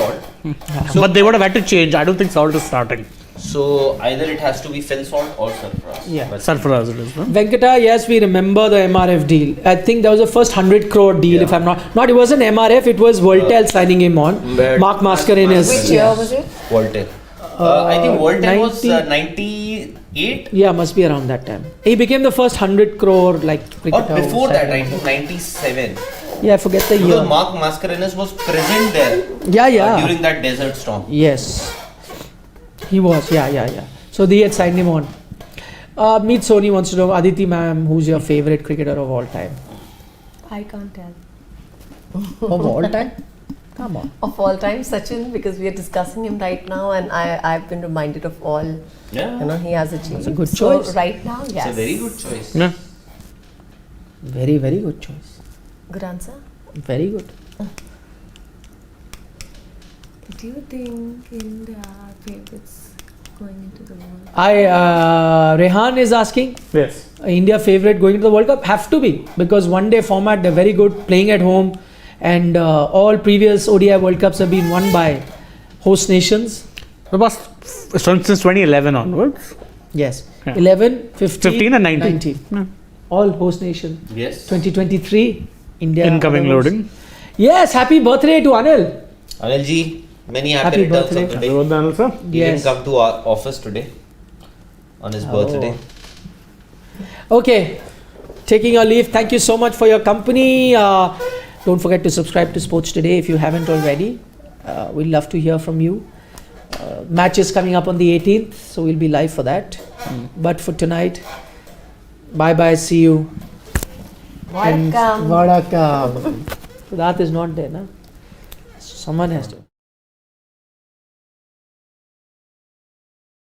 Speaker 1: But they would have had to change. I don't think Salt is starting.
Speaker 2: So either it has to be Phil Salt or Sarfaraz.
Speaker 5: Yeah.
Speaker 2: But
Speaker 1: Sarfaraz it is. No?
Speaker 5: Venkata, yes, we remember the MRF deal. I think that was the first 100 crore deal, if I'm not. It wasn't MRF, it was Voltel signing him on.
Speaker 2: Where-
Speaker 5: Mark Mascarenhas.
Speaker 3: Which year was it?
Speaker 2: Voltaire. I think Voltaire was
Speaker 5: 90
Speaker 2: 98
Speaker 5: Yeah, must be around that time. He became the first 100 crore
Speaker 2: or
Speaker 5: cricketer.
Speaker 2: before that, I think 97.
Speaker 5: Yeah, I forget the year.
Speaker 2: Because Mark Mascarenhas was present there
Speaker 5: Yeah.
Speaker 2: during that desert storm.
Speaker 5: Yes. He was, yeah. So they had signed him on. Meet Sony wants to know, Aditi ma'am, who's your favorite cricketer of all time?
Speaker 3: I can't tell.
Speaker 5: Of all time? Come on.
Speaker 3: Of all time, Sachin, because we are discussing him right now, and I've been reminded of all
Speaker 2: Yeah.
Speaker 3: he has achieved.
Speaker 5: That's a good
Speaker 3: So
Speaker 5: choice.
Speaker 3: right now, yes.
Speaker 2: It's a very good choice.
Speaker 1: Yeah.
Speaker 5: Very, very good choice.
Speaker 3: Good answer.
Speaker 5: Very good.
Speaker 3: Do you think India favorites going into the world?
Speaker 5: Rehan is asking,
Speaker 1: Yes.
Speaker 5: India favorite going to the World Cup? Have to be, because one day format, they're very good, playing at home, and all previous ODI World Cups have been won by host nations.
Speaker 1: The past, since 2011 onwards.
Speaker 5: Yes.
Speaker 1: Yeah.
Speaker 5: 11, 15,
Speaker 1: 15 and 19. Yeah.
Speaker 5: All host nation.
Speaker 2: Yes.
Speaker 5: 2023, India.
Speaker 1: Incoming
Speaker 5: otherwise.
Speaker 1: loading.
Speaker 5: Yes, happy birthday to Anil.
Speaker 2: Anilji, many
Speaker 5: Happy
Speaker 2: happy returns
Speaker 5: birthday.
Speaker 2: of the day.
Speaker 1: Hello, Daniel, sir.
Speaker 2: He
Speaker 5: Yes.
Speaker 2: didn't come to our office today on his birthday.
Speaker 5: Okay, taking our leave. Thank you so much for your company. Don't forget to subscribe to Sports Today if you haven't already. We'd love to hear from you. Match is coming up on the 18th, so we'll be live for that. But for tonight, bye, see you. And
Speaker 3: Welcome.
Speaker 5: Vadakam. That is not there, na? Someone has to.